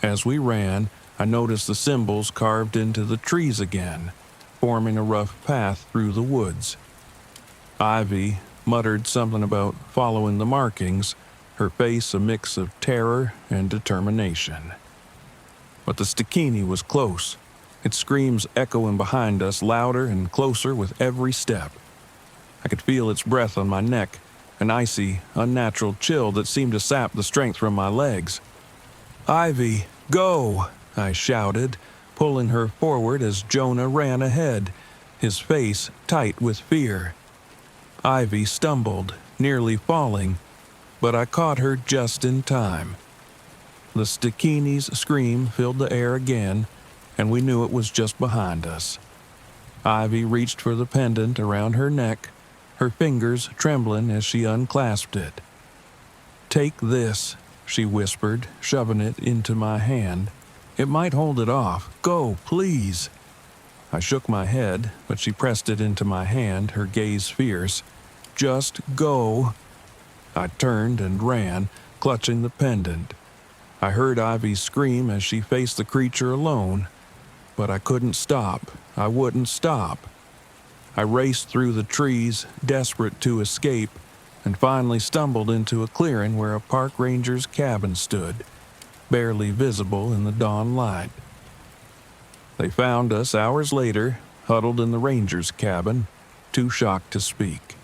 As we ran, I noticed the symbols carved into the trees again, forming a rough path through the woods. Ivy muttered something about following the markings, her face a mix of terror and determination. But the Sakini was close, its screams echoing behind us louder and closer with every step. I could feel its breath on my neck, an icy, unnatural chill that seemed to sap the strength from my legs. "Ivy, go!" I shouted, pulling her forward as Jonah ran ahead, his face tight with fear. Ivy stumbled, nearly falling, but I caught her just in time. The Sakini's scream filled the air again, and we knew it was just behind us. Ivy reached for the pendant around her neck, her fingers trembling as she unclasped it. "Take this," she whispered, shoving it into my hand. "It might hold it off. Go, please." I shook my head, but she pressed it into my hand, her gaze fierce. "Just go." I turned and ran, clutching the pendant. I heard Ivy scream as she faced the creature alone, but I couldn't stop. I wouldn't stop. I raced through the trees, desperate to escape, and finally stumbled into a clearing where a park ranger's cabin stood, barely visible in the dawn light. They found us hours later, huddled in the ranger's cabin, too shocked to speak.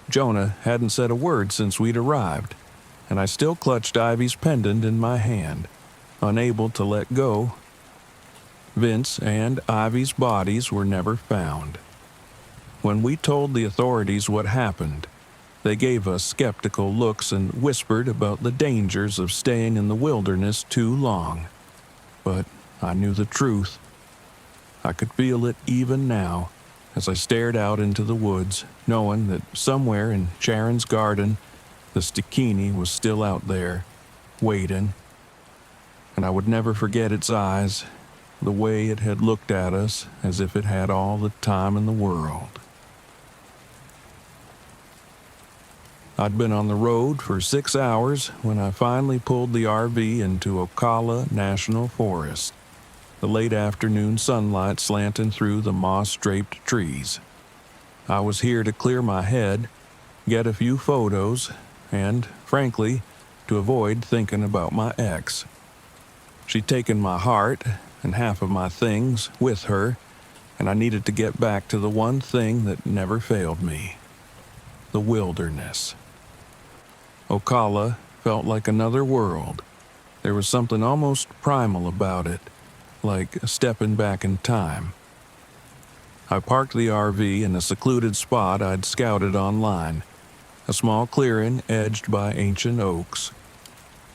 Jonah hadn't said a word since we'd arrived, and I still clutched Ivy's pendant in my hand, unable to let go. Vince and Ivy's bodies were never found. When we told the authorities what happened, they gave us skeptical looks and whispered about the dangers of staying in the wilderness too long. But I knew the truth. I could feel it even now as I stared out into the woods, knowing that somewhere in Sharon's garden, the Sakini was still out there, waiting. And I would never forget its eyes, the way it had looked at us as if it had all the time in the world. I'd been on the road for 6 hours when I finally pulled the RV into Ocala National Forest, the late afternoon sunlight slanting through the moss-draped trees. I was here to clear my head, get a few photos, and, frankly, to avoid thinking about my ex. She'd taken my heart and half of my things with her, and I needed to get back to the one thing that never failed me: the wilderness. Ocala felt like another world. There was something almost primal about it, like stepping back in time. I parked the RV in a secluded spot I'd scouted online, a small clearing edged by ancient oaks.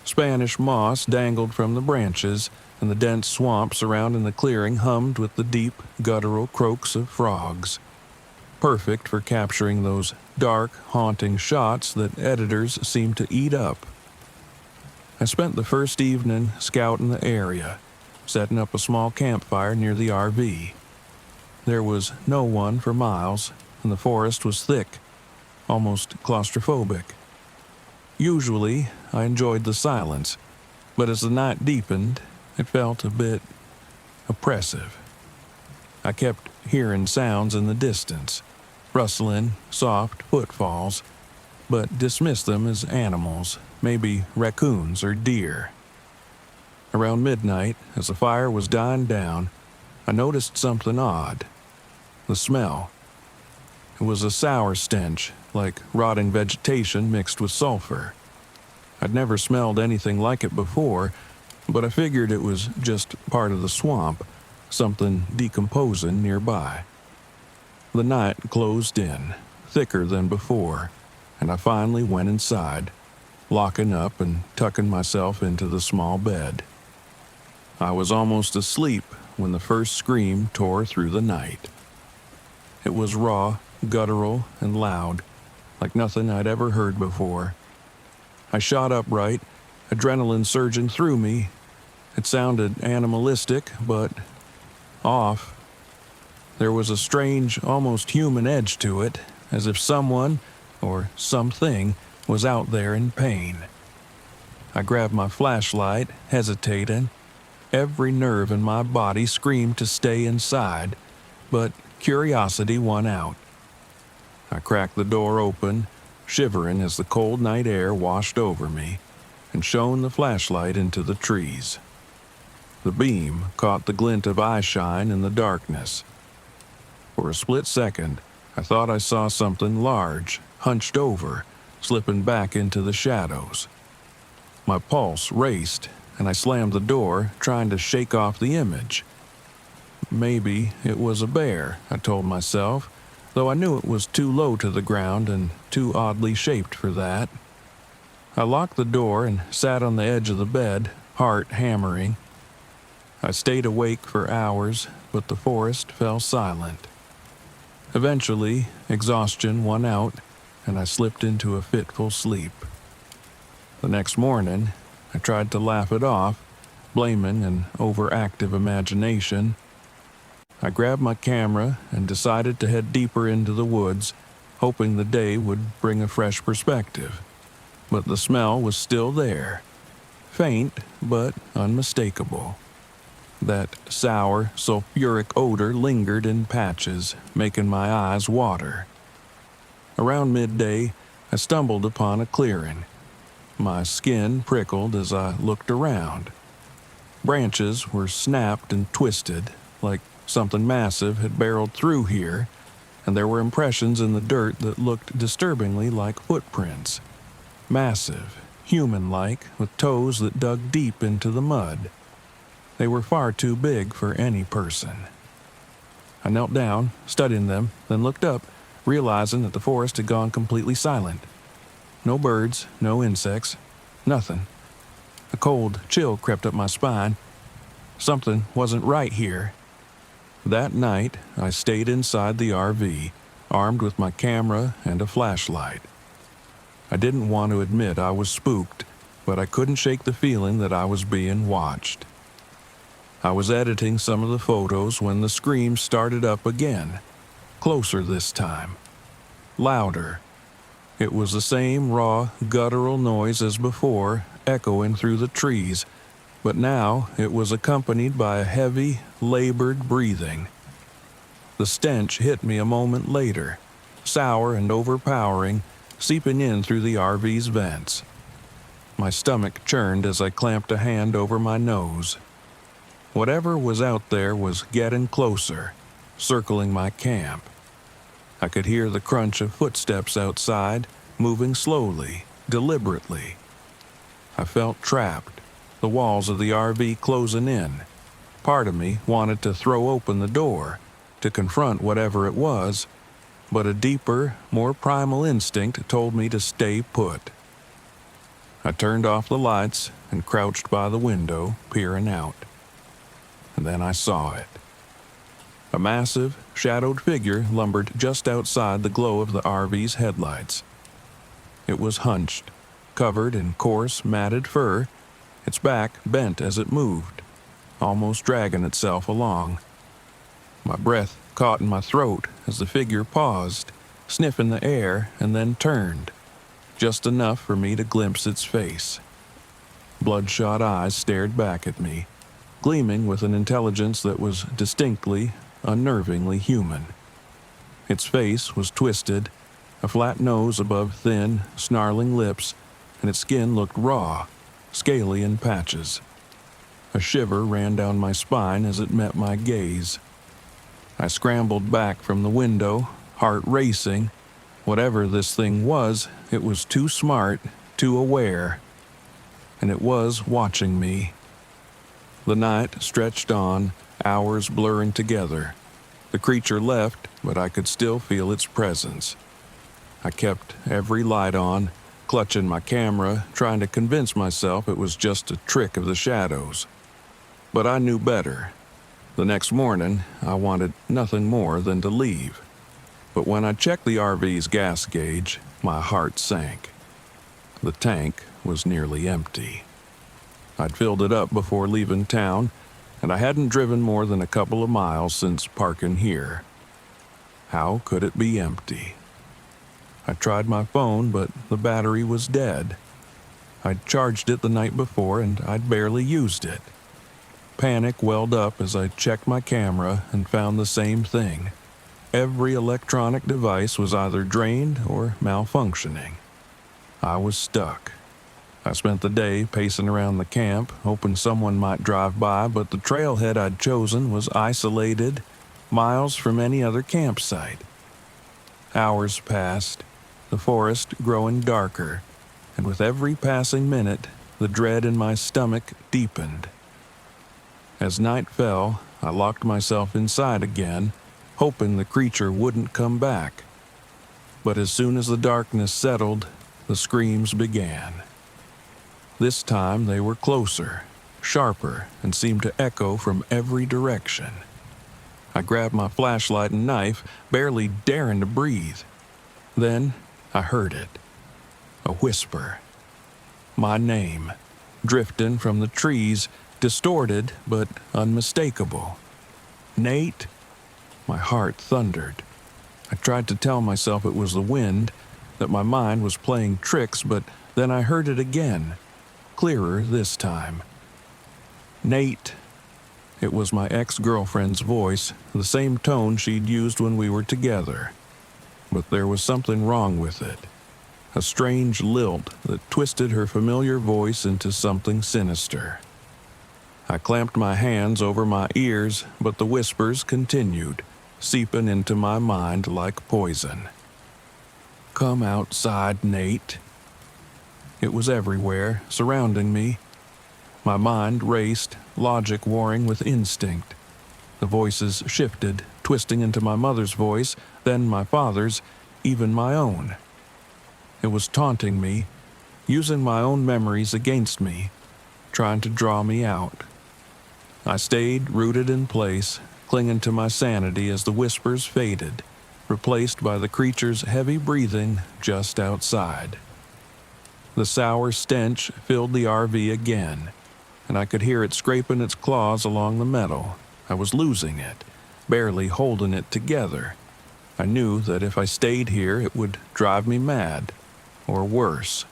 Spanish moss dangled from the branches, and the dense swamp surrounding the clearing hummed with the deep, guttural croaks of frogs. Perfect for capturing those dark, haunting shots that editors seem to eat up. I spent the first evening scouting the area, setting up a small campfire near the RV. There was no one for miles, and the forest was thick, almost claustrophobic. Usually, I enjoyed the silence, but as the night deepened, it felt a bit oppressive. I kept hearing sounds in the distance, rustling, soft footfalls, but dismissed them as animals, maybe raccoons or deer. Around midnight, as the fire was dying down, I noticed something odd. The smell. It was a sour stench, like rotting vegetation mixed with sulfur. I'd never smelled anything like it before, but I figured it was just part of the swamp, something decomposing nearby. The night closed in, thicker than before, and I finally went inside, locking up and tucking myself into the small bed. I was almost asleep when the first scream tore through the night. It was raw, guttural, and loud, like nothing I'd ever heard before. I shot upright, adrenaline surging through me. It sounded animalistic, but off. There was a strange, almost human edge to it, as if someone, or something, was out there in pain. I grabbed my flashlight, hesitating. Every nerve in my body screamed to stay inside, but curiosity won out. I cracked the door open, shivering as the cold night air washed over me, and shone the flashlight into the trees. The beam caught the glint of eyeshine in the darkness. For a split second, I thought I saw something large, hunched over, slipping back into the shadows. My pulse raced, and I slammed the door, trying to shake off the image. Maybe it was a bear, I told myself, though I knew it was too low to the ground and too oddly shaped for that. I locked the door and sat on the edge of the bed, heart hammering. I stayed awake for hours, but the forest fell silent. Eventually, exhaustion won out, and I slipped into a fitful sleep. The next morning, I tried to laugh it off, blaming an overactive imagination. I grabbed my camera and decided to head deeper into the woods, hoping the day would bring a fresh perspective. But the smell was still there, faint but unmistakable. That sour, sulfuric odor lingered in patches, making my eyes water. Around midday, I stumbled upon a clearing. My skin prickled as I looked around. Branches were snapped and twisted, like something massive had barreled through here, and there were impressions in the dirt that looked disturbingly like footprints. Massive, human-like, with toes that dug deep into the mud. They were far too big for any person. I knelt down, studying them, then looked up, realizing that the forest had gone completely silent. No birds, no insects, nothing. A cold chill crept up my spine. Something wasn't right here. That night, I stayed inside the RV, armed with my camera and a flashlight. I didn't want to admit I was spooked, but I couldn't shake the feeling that I was being watched. I was editing some of the photos when the screams started up again, closer this time, louder. It was the same raw, guttural noise as before, echoing through the trees, but now it was accompanied by a heavy, labored breathing. The stench hit me a moment later, sour and overpowering, seeping in through the RV's vents. My stomach churned as I clamped a hand over my nose. Whatever was out there was getting closer, circling my camp. I could hear the crunch of footsteps outside, moving slowly, deliberately. I felt trapped, the walls of the RV closing in. Part of me wanted to throw open the door, to confront whatever it was, but a deeper, more primal instinct told me to stay put. I turned off the lights and crouched by the window, peering out. and then I saw it. A massive, shadowed figure lumbered just outside the glow of the RV's headlights. It was hunched, covered in coarse, matted fur, its back bent as it moved, almost dragging itself along. My breath caught in my throat as the figure paused, sniffing the air, and then turned, just enough for me to glimpse its face. Bloodshot eyes stared back at me, gleaming with an intelligence that was distinctly, unnervingly human. Its face was twisted, a flat nose above thin, snarling lips, and its skin looked raw, scaly in patches. A shiver ran down my spine as it met my gaze. I scrambled back from the window, heart racing. Whatever this thing was, it was too smart, too aware. And it was watching me. The night stretched on, hours blurring together. The creature left, but I could still feel its presence. I kept every light on, clutching my camera, trying to convince myself it was just a trick of the shadows. But I knew better. The next morning, I wanted nothing more than to leave. But when I checked the RV's gas gauge, my heart sank. The tank was nearly empty. I'd filled it up before leaving town, and I hadn't driven more than a couple of miles since parking here. How could it be empty? I tried my phone, but the battery was dead. I'd charged it the night before, and I'd barely used it. Panic welled up as I checked my camera and found the same thing. Every electronic device was either drained or malfunctioning. I was stuck. I spent the day pacing around the camp, hoping someone might drive by, but the trailhead I'd chosen was isolated, miles from any other campsite. Hours passed, the forest growing darker, and with every passing minute, the dread in my stomach deepened. As night fell, I locked myself inside again, hoping the creature wouldn't come back. But as soon as the darkness settled, the screams began. This time they were closer, sharper, and seemed to echo from every direction. I grabbed my flashlight and knife, barely daring to breathe. Then I heard it. A whisper. My name, drifting from the trees, distorted but unmistakable. Nate? My heart thundered. I tried to tell myself it was the wind, that my mind was playing tricks, but then I heard it again, clearer this time. Nate. It was my ex-girlfriend's voice, the same tone she'd used when we were together. But there was something wrong with it. A strange lilt that twisted her familiar voice into something sinister. I clamped my hands over my ears, but the whispers continued, seeping into my mind like poison. Come outside, Nate. It was everywhere, surrounding me. My mind raced, logic warring with instinct. The voices shifted, twisting into my mother's voice, then my father's, even my own. It was taunting me, using my own memories against me, trying to draw me out. I stayed rooted in place, clinging to my sanity as the whispers faded, replaced by the creature's heavy breathing just outside. The sour stench filled the RV again, and I could hear it scraping its claws along the metal. I was losing it, barely holding it together. I knew that if I stayed here, it would drive me mad, or worse.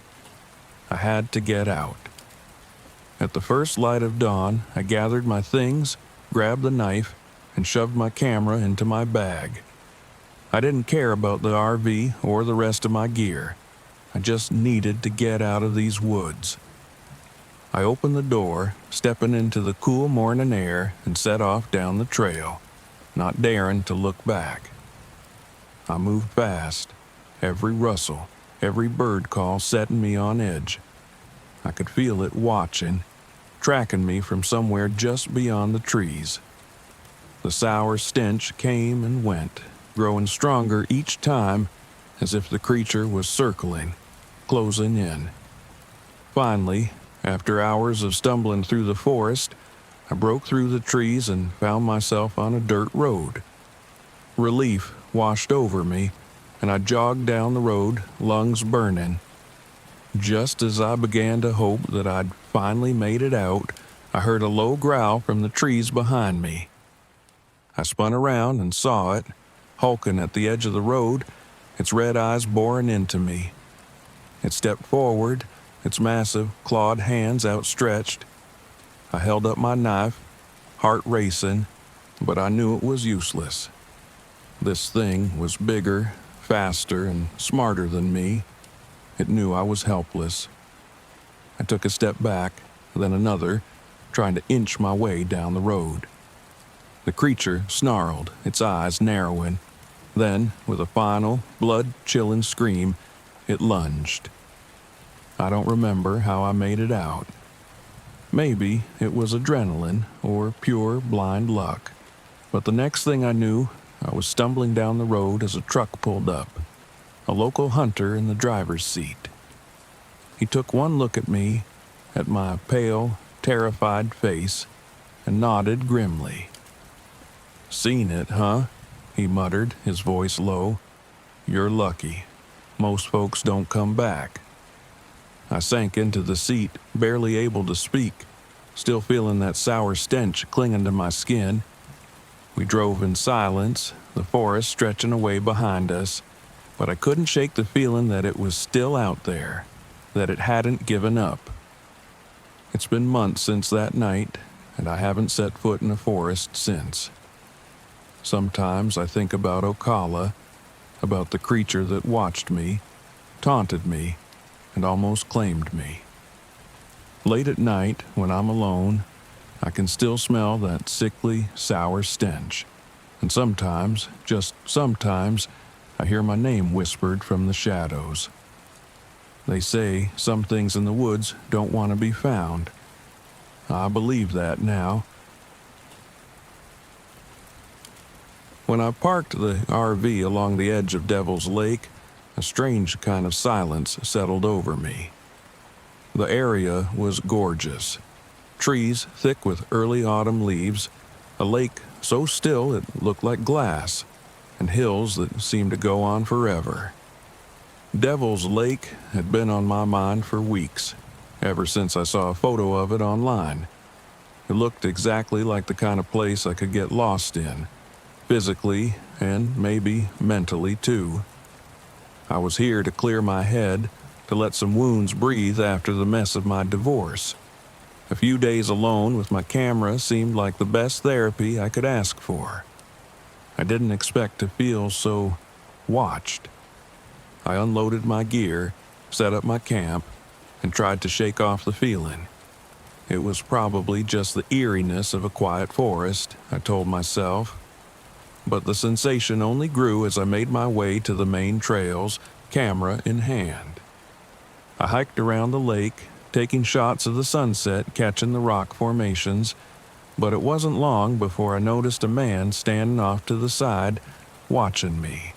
I had to get out. At the first light of dawn, I gathered my things, grabbed the knife, and shoved my camera into my bag. I didn't care about the RV or the rest of my gear. I just needed to get out of these woods. I opened the door, stepping into the cool morning air, and set off down the trail, not daring to look back. I moved fast, every rustle, every bird call setting me on edge. I could feel it watching, tracking me from somewhere just beyond the trees. The sour stench came and went, growing stronger each time, as if the creature was circling, closing in. Finally, after hours of stumbling through the forest, I broke through the trees and found myself on a dirt road. Relief washed over me, and I jogged down the road, lungs burning. Just as I began to hope that I'd finally made it out, I heard a low growl from the trees behind me. I spun around and saw it, hulking at the edge of the road, its red eyes boring into me. It stepped forward, its massive, clawed hands outstretched. I held up my knife, heart racing, but I knew it was useless. This thing was bigger, faster, and smarter than me. It knew I was helpless. I took a step back, then another, trying to inch my way down the road. The creature snarled, its eyes narrowing. Then, with a final, blood-chilling scream, it lunged. I don't remember how I made it out. Maybe it was adrenaline or pure blind luck. But the next thing I knew, I was stumbling down the road as a truck pulled up, a local hunter in the driver's seat. He took one look at me, at my pale, terrified face, and nodded grimly. "Seen it, huh?" he muttered, his voice low. "You're lucky. Most folks don't come back." I sank into the seat, barely able to speak, still feeling that sour stench clinging to my skin. We drove in silence, the forest stretching away behind us, but I couldn't shake the feeling that it was still out there, that it hadn't given up. It's been months since that night, and I haven't set foot in a forest since. Sometimes I think about Ocala, about the creature that watched me, taunted me, and almost claimed me. Late at night, when I'm alone, I can still smell that sickly, sour stench. And sometimes, just sometimes, I hear my name whispered from the shadows. They say some things in the woods don't want to be found. I believe that now. When I parked the RV along the edge of Devil's Lake, a strange kind of silence settled over me. The area was gorgeous. Trees thick with early autumn leaves, a lake so still it looked like glass, and hills that seemed to go on forever. Devil's Lake had been on my mind for weeks, ever since I saw a photo of it online. It looked exactly like the kind of place I could get lost in, physically and maybe mentally too. I was here to clear my head, to let some wounds breathe after the mess of my divorce. A few days alone with my camera seemed like the best therapy I could ask for. I didn't expect to feel so watched. I unloaded my gear, set up my camp, and tried to shake off the feeling. It was probably just the eeriness of a quiet forest, I told myself. But the sensation only grew as I made my way to the main trails, camera in hand. I hiked around the lake, taking shots of the sunset, catching the rock formations, but it wasn't long before I noticed a man standing off to the side, watching me.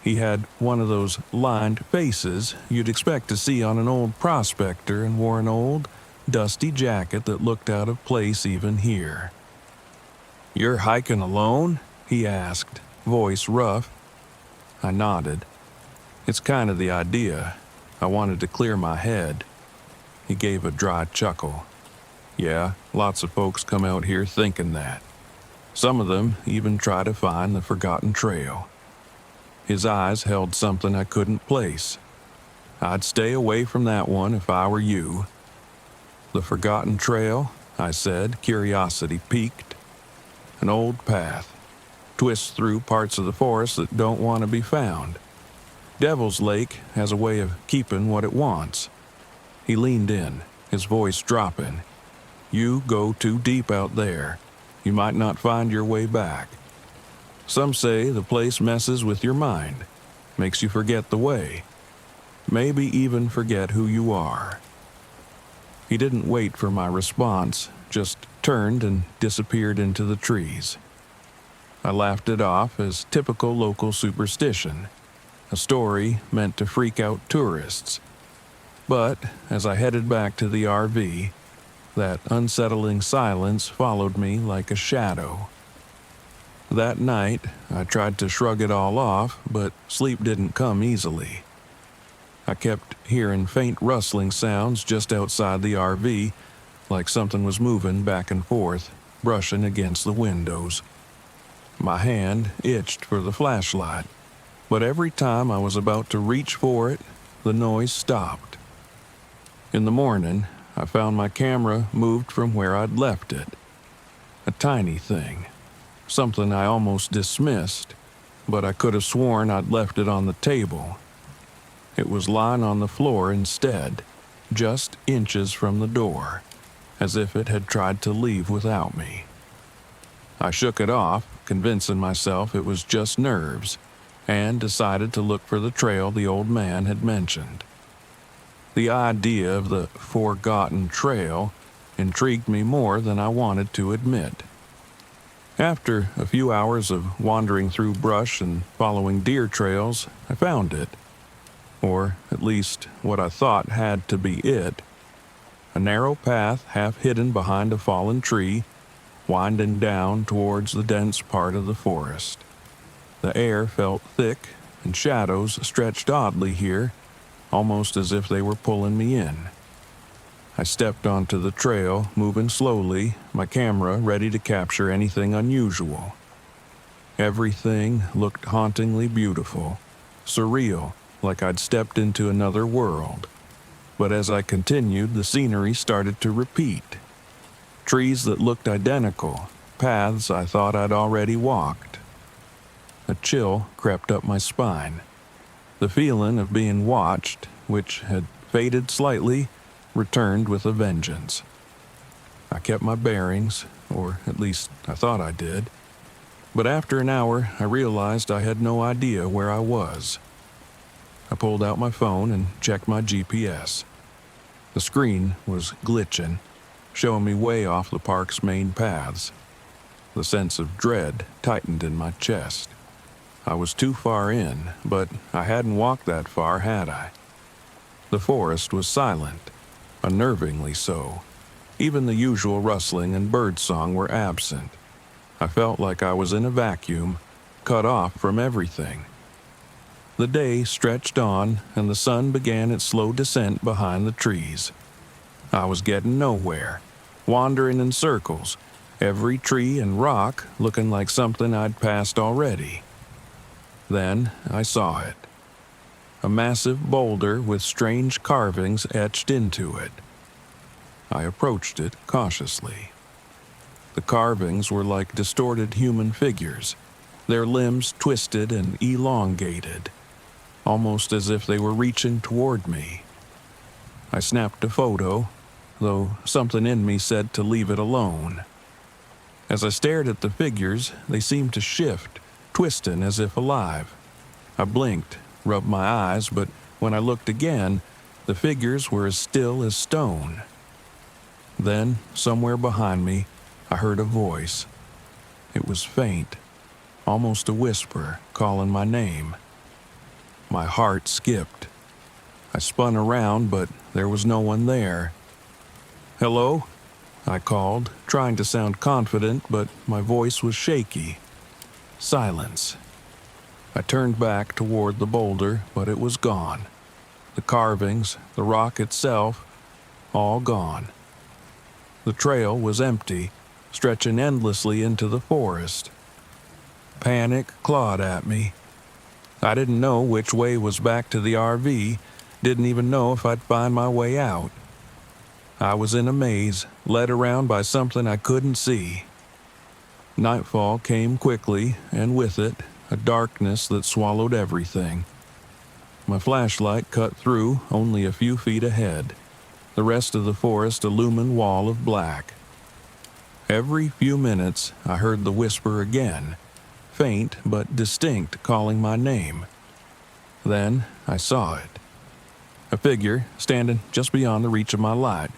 He had one of those lined faces you'd expect to see on an old prospector and wore an old, dusty jacket that looked out of place even here. "You're hiking alone?" he asked, voice rough. I nodded. "It's kind of the idea. I wanted to clear my head." He gave a dry chuckle. "Yeah, lots of folks come out here thinking that. Some of them even try to find the forgotten trail." His eyes held something I couldn't place. "I'd stay away from that one if I were you." "The forgotten trail?" I said, curiosity piqued. "An old path. Twists through parts of the forest that don't want to be found. Devil's Lake has a way of keeping what it wants." He leaned in, his voice dropping. "You go too deep out there. You might not find your way back. Some say the place messes with your mind, makes you forget the way, maybe even forget who you are." He didn't wait for my response, just turned and disappeared into the trees. I laughed it off as typical local superstition, a story meant to freak out tourists. But as I headed back to the RV, that unsettling silence followed me like a shadow. That night, I tried to shrug it all off, but sleep didn't come easily. I kept hearing faint rustling sounds just outside the RV, like something was moving back and forth, brushing against the windows. My hand itched for the flashlight, but every time I was about to reach for it, the noise stopped. In the morning, I found my camera moved from where I'd left it. A tiny thing, something I almost dismissed, but I could have sworn I'd left it on the table. It was lying on the floor instead, just inches from the door, as if it had tried to leave without me. I shook it off, convincing myself it was just nerves, and decided to look for the trail the old man had mentioned. The idea of the forgotten trail intrigued me more than I wanted to admit. After a few hours of wandering through brush and following deer trails, I found it. Or at least what I thought had to be it. A narrow path half hidden behind a fallen tree, winding down towards the dense part of the forest. The air felt thick, and shadows stretched oddly here, almost as if they were pulling me in. I stepped onto the trail, moving slowly, my camera ready to capture anything unusual. Everything looked hauntingly beautiful, surreal, like I'd stepped into another world. But as I continued, the scenery started to repeat. Trees that looked identical, paths I thought I'd already walked. A chill crept up my spine. The feeling of being watched, which had faded slightly, returned with a vengeance. I kept my bearings, or at least I thought I did. But after an hour, I realized I had no idea where I was. I pulled out my phone and checked my GPS. The screen was glitching, showing me way off the park's main paths. The sense of dread tightened in my chest. I was too far in, but I hadn't walked that far, had I? The forest was silent, unnervingly so. Even the usual rustling and birdsong were absent. I felt like I was in a vacuum, cut off from everything. The day stretched on, and the sun began its slow descent behind the trees. I was getting nowhere, wandering in circles, every tree and rock looking like something I'd passed already. Then I saw it. A massive boulder with strange carvings etched into it. I approached it cautiously. The carvings were like distorted human figures, their limbs twisted and elongated, almost as if they were reaching toward me. I snapped a photo, though something in me said to leave it alone. As I stared at the figures, they seemed to shift, twisting as if alive. I blinked, rubbed my eyes, but when I looked again, the figures were as still as stone. Then, somewhere behind me, I heard a voice. It was faint, almost a whisper, calling my name. My heart skipped. I spun around, but there was no one there. "Hello?" I called, trying to sound confident, but my voice was shaky. Silence. I turned back toward the boulder, but it was gone. The carvings, the rock itself, all gone. The trail was empty, stretching endlessly into the forest. Panic clawed at me. I didn't know which way was back to the RV, didn't even know if I'd find my way out. I was in a maze, led around by something I couldn't see. Nightfall came quickly, and with it, a darkness that swallowed everything. My flashlight cut through only a few feet ahead, the rest of the forest a lumen wall of black. Every few minutes, I heard the whisper again, faint but distinct, calling my name. Then I saw it. A figure standing just beyond the reach of my light.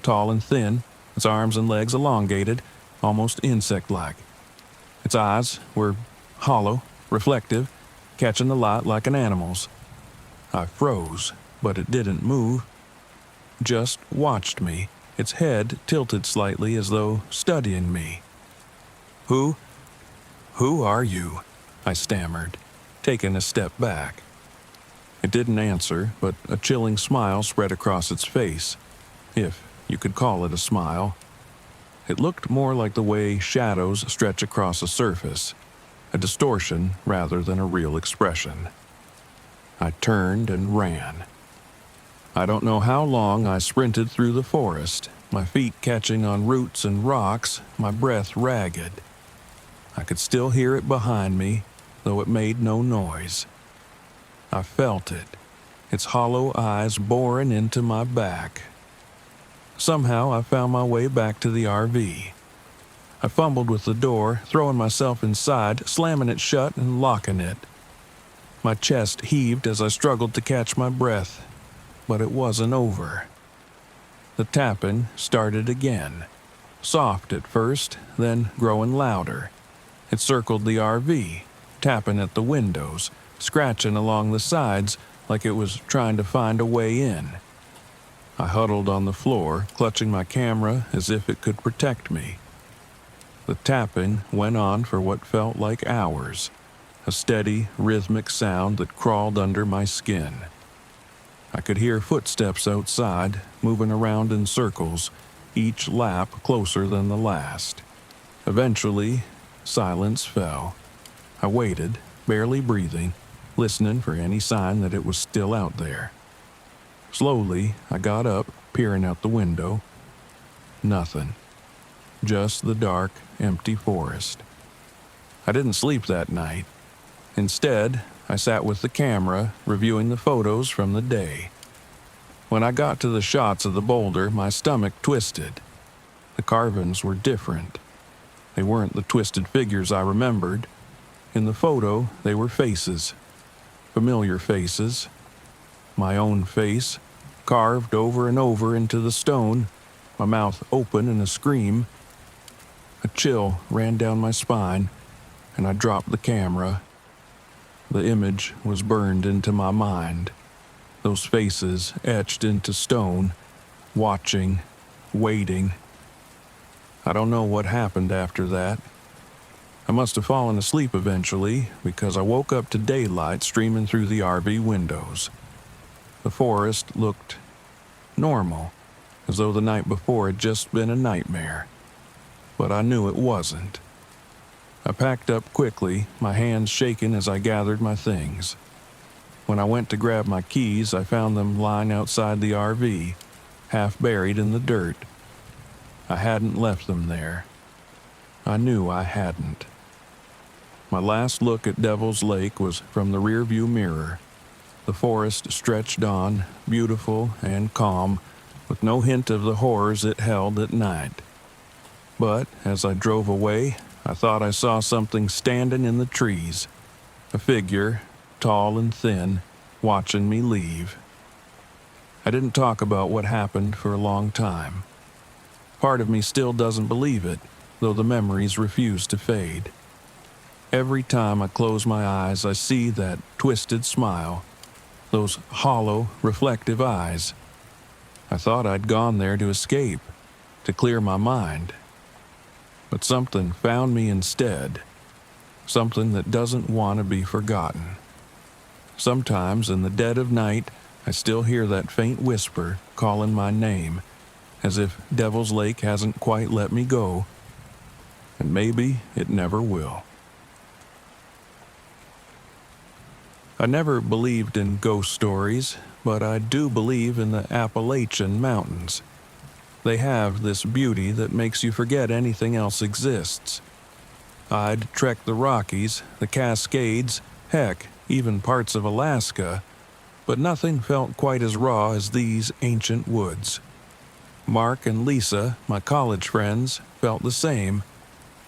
Tall and thin, its arms and legs elongated, almost insect-like. Its eyes were hollow, reflective, catching the light like an animal's. I froze, but it didn't move. Just watched me, its head tilted slightly as though studying me. Who are you?" I stammered, taking a step back. It didn't answer, but a chilling smile spread across its face, if you could call it a smile. It looked more like the way shadows stretch across a surface, a distortion rather than a real expression. I turned and ran. I don't know how long I sprinted through the forest, my feet catching on roots and rocks, my breath ragged. I could still hear it behind me, though it made no noise. I felt it, its hollow eyes boring into my back. Somehow I found my way back to the RV. I fumbled with the door, throwing myself inside, slamming it shut and locking it. My chest heaved as I struggled to catch my breath, but it wasn't over. The tapping started again, soft at first, then growing louder. It circled the RV, tapping at the windows, scratching along the sides like it was trying to find a way in. I huddled on the floor, clutching my camera as if it could protect me. The tapping went on for what felt like hours, a steady, rhythmic sound that crawled under my skin. I could hear footsteps outside, moving around in circles, each lap closer than the last. Eventually, silence fell. I waited, barely breathing, listening for any sign that it was still out there. Slowly, I got up, peering out the window. Nothing. Just the dark, empty forest. I didn't sleep that night. Instead, I sat with the camera, reviewing the photos from the day. When I got to the shots of the boulder, my stomach twisted. The carvings were different. They weren't the twisted figures I remembered. In the photo, they were faces. Familiar faces. My own face, carved over and over into the stone, my mouth open in a scream. A chill ran down my spine, and I dropped the camera. The image was burned into my mind. Those faces etched into stone, watching, waiting. I don't know what happened after that. I must have fallen asleep eventually, because I woke up to daylight streaming through the RV windows. The forest looked normal, as though the night before had just been a nightmare. But I knew it wasn't. I packed up quickly, my hands shaking as I gathered my things. When I went to grab my keys, I found them lying outside the RV, half buried in the dirt. I hadn't left them there. I knew I hadn't. My last look at Devil's Lake was from the rearview mirror. The forest stretched on, beautiful and calm, with no hint of the horrors it held at night. But as I drove away, I thought I saw something standing in the trees. A figure, tall and thin, watching me leave. I didn't talk about what happened for a long time. Part of me still doesn't believe it, though the memories refuse to fade. Every time I close my eyes, I see that twisted smile, those hollow, reflective eyes. I thought I'd gone there to escape, to clear my mind. But something found me instead, something that doesn't want to be forgotten. Sometimes in the dead of night, I still hear that faint whisper calling my name, as if Devil's Lake hasn't quite let me go, and maybe it never will. I never believed in ghost stories, but I do believe in the Appalachian Mountains. They have this beauty that makes you forget anything else exists. I'd trekked the Rockies, the Cascades, heck, even parts of Alaska, but nothing felt quite as raw as these ancient woods. Mark and Lisa, my college friends, felt the same,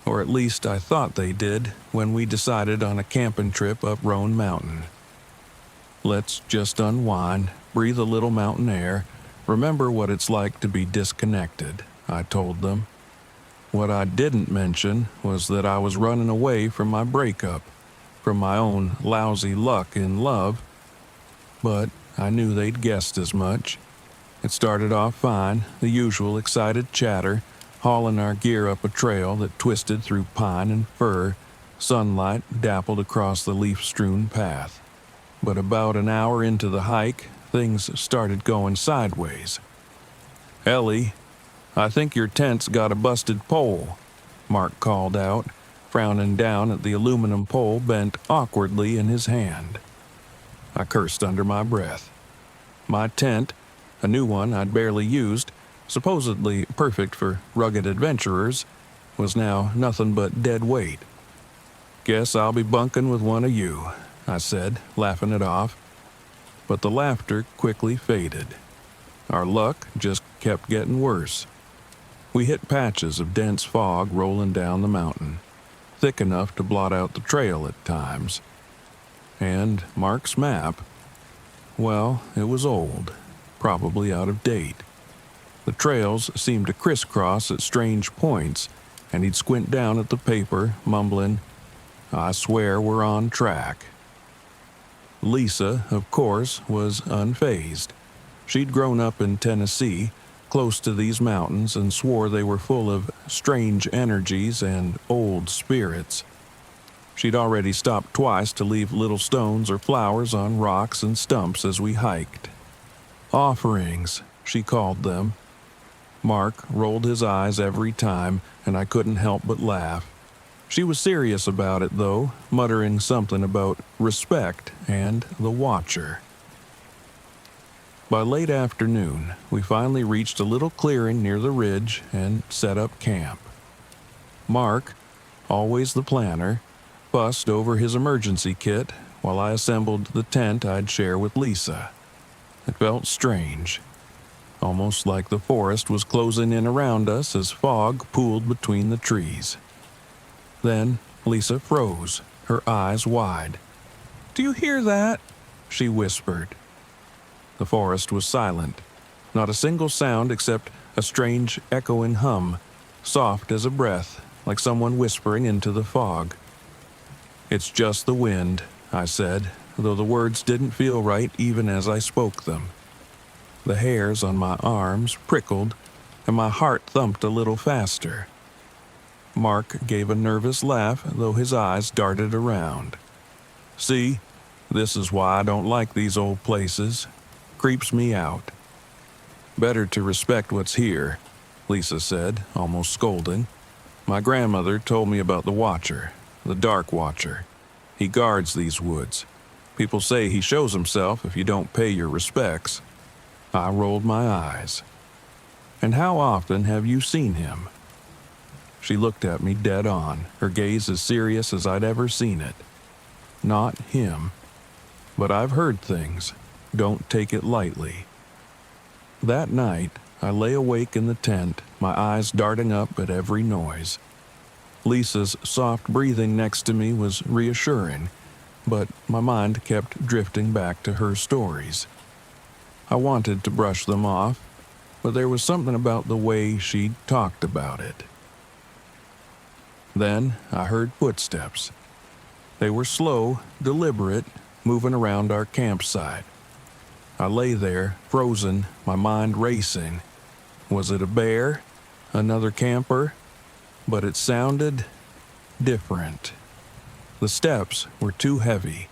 or at least I thought they did when we decided on a camping trip up Roan Mountain. Let's just unwind, breathe a little mountain air, remember what it's like to be disconnected, I told them. What I didn't mention was that I was running away from my breakup, from my own lousy luck in love, but I knew they'd guessed as much. It started off fine, the usual excited chatter, hauling our gear up a trail that twisted through pine and fir. Sunlight dappled across the leaf-strewn path. But about an hour into the hike, things started going sideways. "Ellie, I think your tent's got a busted pole," Mark called out, frowning down at the aluminum pole bent awkwardly in his hand. I cursed under my breath. My tent, a new one I'd barely used, supposedly perfect for rugged adventurers, was now nothing but dead weight. "Guess I'll be bunking with one of you," I said, laughing it off. But the laughter quickly faded. Our luck just kept getting worse. We hit patches of dense fog rolling down the mountain, thick enough to blot out the trail at times. And Mark's map, well, it was old, probably out of date. The trails seemed to crisscross at strange points, and he'd squint down at the paper, mumbling, "I swear we're on track." Lisa, of course, was unfazed. She'd grown up in Tennessee, close to these mountains, and swore they were full of strange energies and old spirits. She'd already stopped twice to leave little stones or flowers on rocks and stumps as we hiked. Offerings, she called them. Mark rolled his eyes every time, and I couldn't help but laugh. She was serious about it, though, muttering something about respect and the Watcher. By late afternoon, we finally reached a little clearing near the ridge and set up camp. Mark, always the planner, fussed over his emergency kit while I assembled the tent I'd share with Lisa. It felt strange, almost like the forest was closing in around us as fog pooled between the trees. Then Lisa froze, her eyes wide. "Do you hear that?" she whispered. The forest was silent, not a single sound except a strange echoing hum, soft as a breath, like someone whispering into the fog. "It's just the wind," I said, though the words didn't feel right even as I spoke them. The hairs on my arms prickled, and my heart thumped a little faster. Mark gave a nervous laugh, though his eyes darted around. "See, this is why I don't like these old places. Creeps me out." "Better to respect what's here," Lisa said, almost scolding. "My grandmother told me about the Watcher, the Dark Watcher. He guards these woods. People say he shows himself if you don't pay your respects." I rolled my eyes. "And how often have you seen him?" She looked at me dead on, her gaze as serious as I'd ever seen it. "Not him. But I've heard things. Don't take it lightly." That night, I lay awake in the tent, my eyes darting up at every noise. Lisa's soft breathing next to me was reassuring, but my mind kept drifting back to her stories. I wanted to brush them off, but there was something about the way she talked about it. Then I heard footsteps. They were slow, deliberate, moving around our campsite. I lay there, frozen, my mind racing. Was it a bear? Another camper? But it sounded different. The steps were too heavy,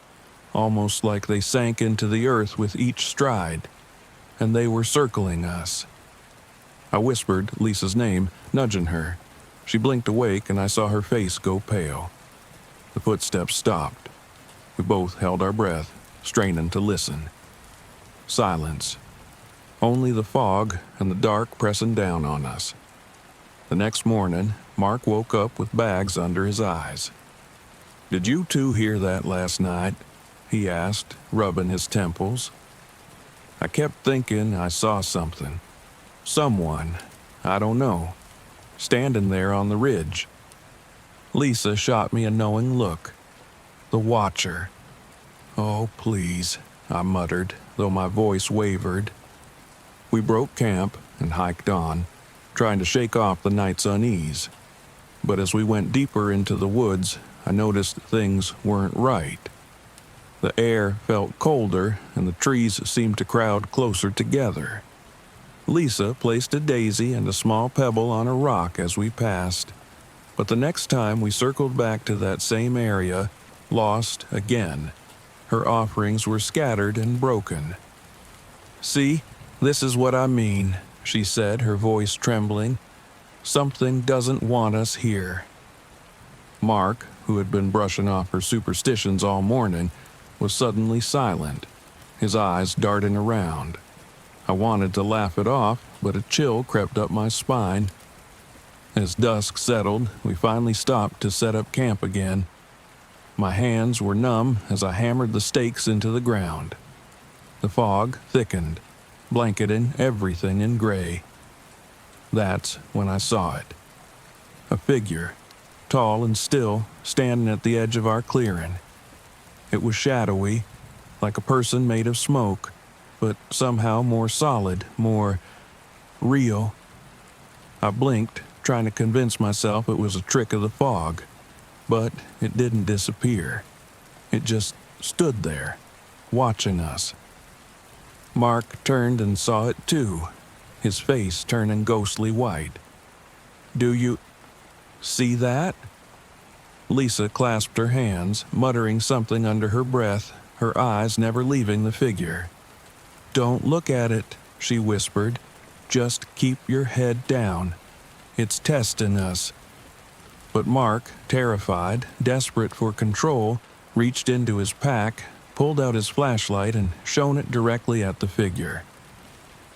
almost like they sank into the earth with each stride, and they were circling us. I whispered Lisa's name, nudging her. She blinked awake, and I saw her face go pale. The footsteps stopped. We both held our breath, straining to listen. Silence. Only the fog and the dark pressing down on us. The next morning, Mark woke up with bags under his eyes. "Did you two hear that last night?" he asked, rubbing his temples. I kept thinking I saw something. Someone, I don't know, standing there on the ridge. Lisa shot me a knowing look. The Watcher. "Oh, please," I muttered, though my voice wavered. We broke camp and hiked on, trying to shake off the night's unease. But as we went deeper into the woods, I noticed things weren't right. The air felt colder, and the trees seemed to crowd closer together. Lisa placed a daisy and a small pebble on a rock as we passed, but the next time we circled back to that same area, lost again. Her offerings were scattered and broken. "See, this is what I mean," she said, her voice trembling. "Something doesn't want us here." Mark, who had been brushing off her superstitions all morning, was suddenly silent, his eyes darting around. I wanted to laugh it off, but a chill crept up my spine. As dusk settled, we finally stopped to set up camp again. My hands were numb as I hammered the stakes into the ground. The fog thickened, blanketing everything in gray. That's when I saw it. A figure, tall and still, standing at the edge of our clearing. It was shadowy, like a person made of smoke, but somehow more solid, more real. I blinked, trying to convince myself it was a trick of the fog, but it didn't disappear. It just stood there, watching us. Mark turned and saw it too, his face turning ghostly white. "Do you see that?" Lisa clasped her hands, muttering something under her breath, her eyes never leaving the figure. "Don't look at it," she whispered. "Just keep your head down. It's testing us." But Mark, terrified, desperate for control, reached into his pack, pulled out his flashlight, and shone it directly at the figure.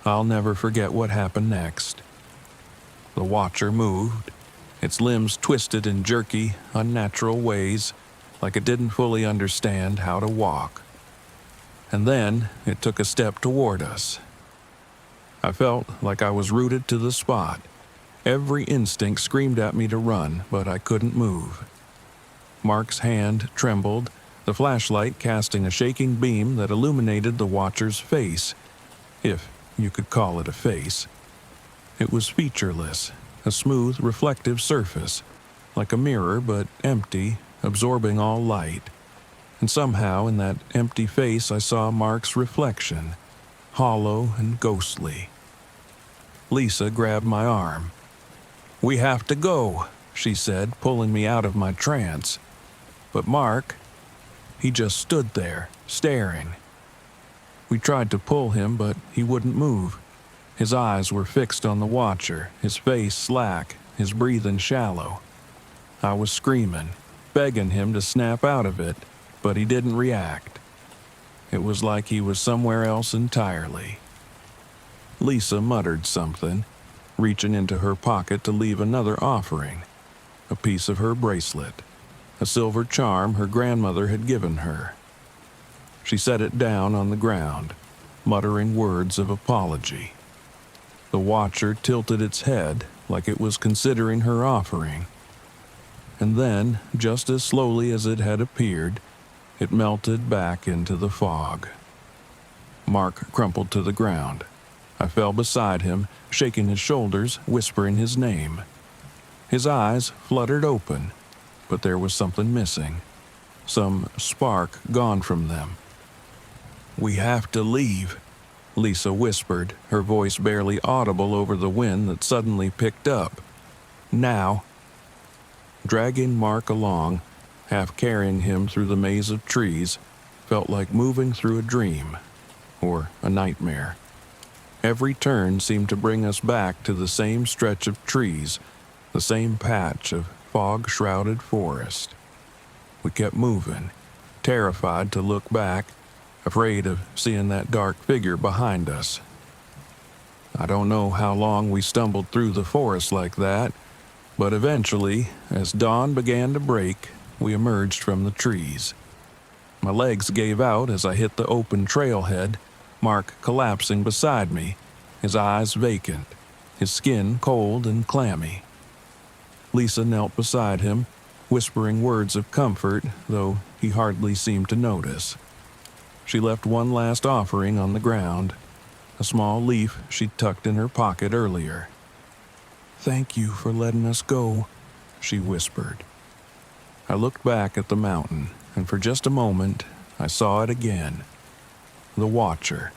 I'll never forget what happened next. The watcher moved, its limbs twisted in jerky, unnatural ways, like it didn't fully understand how to walk. And then it took a step toward us. I felt like I was rooted to the spot. Every instinct screamed at me to run, but I couldn't move. Mark's hand trembled, the flashlight casting a shaking beam that illuminated the watcher's face, if you could call it a face. It was featureless, a smooth, reflective surface, like a mirror but empty, absorbing all light. And somehow in that empty face I saw Mark's reflection, hollow and ghostly. Lisa grabbed my arm. "We have to go," she said, pulling me out of my trance. But Mark, he just stood there, staring. We tried to pull him, but he wouldn't move. His eyes were fixed on the watcher, his face slack, his breathing shallow. I was screaming, begging him to snap out of it, but he didn't react. It was like he was somewhere else entirely. Lisa muttered something, reaching into her pocket to leave another offering, a piece of her bracelet, a silver charm her grandmother had given her. She set it down on the ground, muttering words of apology. The watcher tilted its head like it was considering her offering. And then, just as slowly as it had appeared, it melted back into the fog. Mark crumpled to the ground. I fell beside him, shaking his shoulders, whispering his name. His eyes fluttered open, but there was something missing, some spark gone from them. "We have to leave," Lisa whispered, her voice barely audible over the wind that suddenly picked up. "Now." Dragging Mark along, half carrying him through the maze of trees, felt like moving through a dream, or a nightmare. Every turn seemed to bring us back to the same stretch of trees, the same patch of fog-shrouded forest. We kept moving, terrified to look back, afraid of seeing that dark figure behind us. I don't know how long we stumbled through the forest like that, but eventually, as dawn began to break, we emerged from the trees. My legs gave out as I hit the open trailhead, Mark collapsing beside me, his eyes vacant, his skin cold and clammy. Lisa knelt beside him, whispering words of comfort, though he hardly seemed to notice. She left one last offering on the ground, a small leaf she'd tucked in her pocket earlier. "Thank you for letting us go," she whispered. I looked back at the mountain, and for just a moment, I saw it again. The watcher,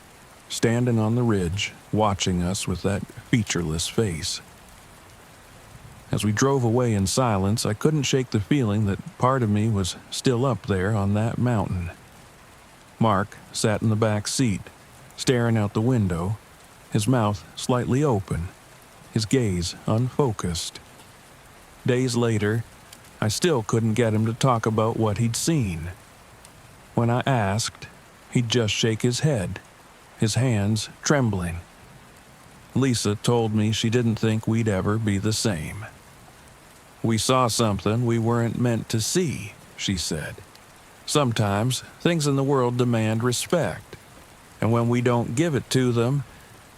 standing on the ridge, watching us with that featureless face. As we drove away in silence, I couldn't shake the feeling that part of me was still up there on that mountain. Mark sat in the back seat, staring out the window, his mouth slightly open, his gaze unfocused. Days later, I still couldn't get him to talk about what he'd seen. When I asked, he'd just shake his head, his hands trembling. Lisa told me she didn't think we'd ever be the same. "We saw something we weren't meant to see," she said. "Sometimes things in the world demand respect, and when we don't give it to them,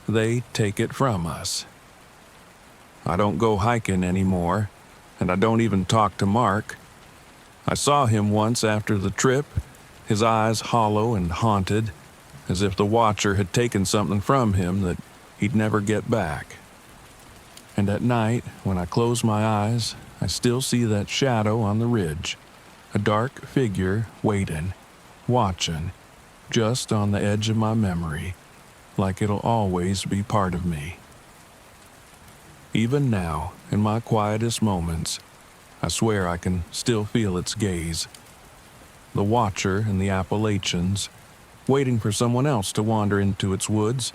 they take it from us." I don't go hiking anymore, and I don't even talk to Mark. I saw him once after the trip, his eyes hollow and haunted, as if the watcher had taken something from him that he'd never get back. And at night, when I close my eyes, I still see that shadow on the ridge, a dark figure waiting, watching, just on the edge of my memory, like it'll always be part of me. Even now, in my quietest moments, I swear I can still feel its gaze. The watcher in the Appalachians, waiting for someone else to wander into its woods,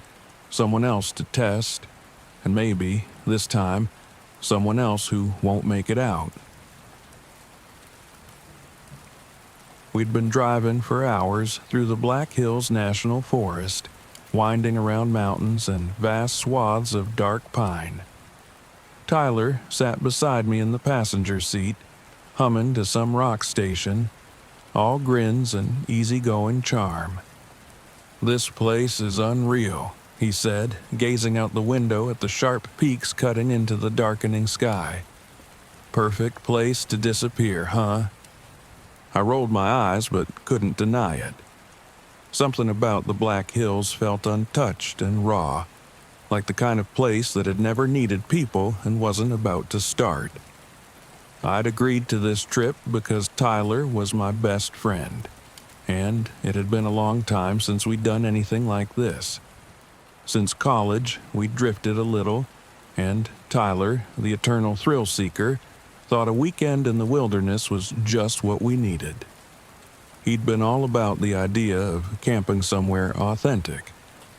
someone else to test, and maybe, this time, someone else who won't make it out. We'd been driving for hours through the Black Hills National Forest, winding around mountains and vast swaths of dark pine. Tyler sat beside me in the passenger seat, humming to some rock station, all grins and easygoing charm. "This place is unreal," he said, gazing out the window at the sharp peaks cutting into the darkening sky. "Perfect place to disappear, huh?" I rolled my eyes but couldn't deny it. Something about the Black Hills felt untouched and raw, like the kind of place that had never needed people and wasn't about to start. I'd agreed to this trip because Tyler was my best friend, and it had been a long time since we'd done anything like this. Since college, we'd drifted a little, and Tyler, the eternal thrill-seeker, thought a weekend in the wilderness was just what we needed. He'd been all about the idea of camping somewhere authentic,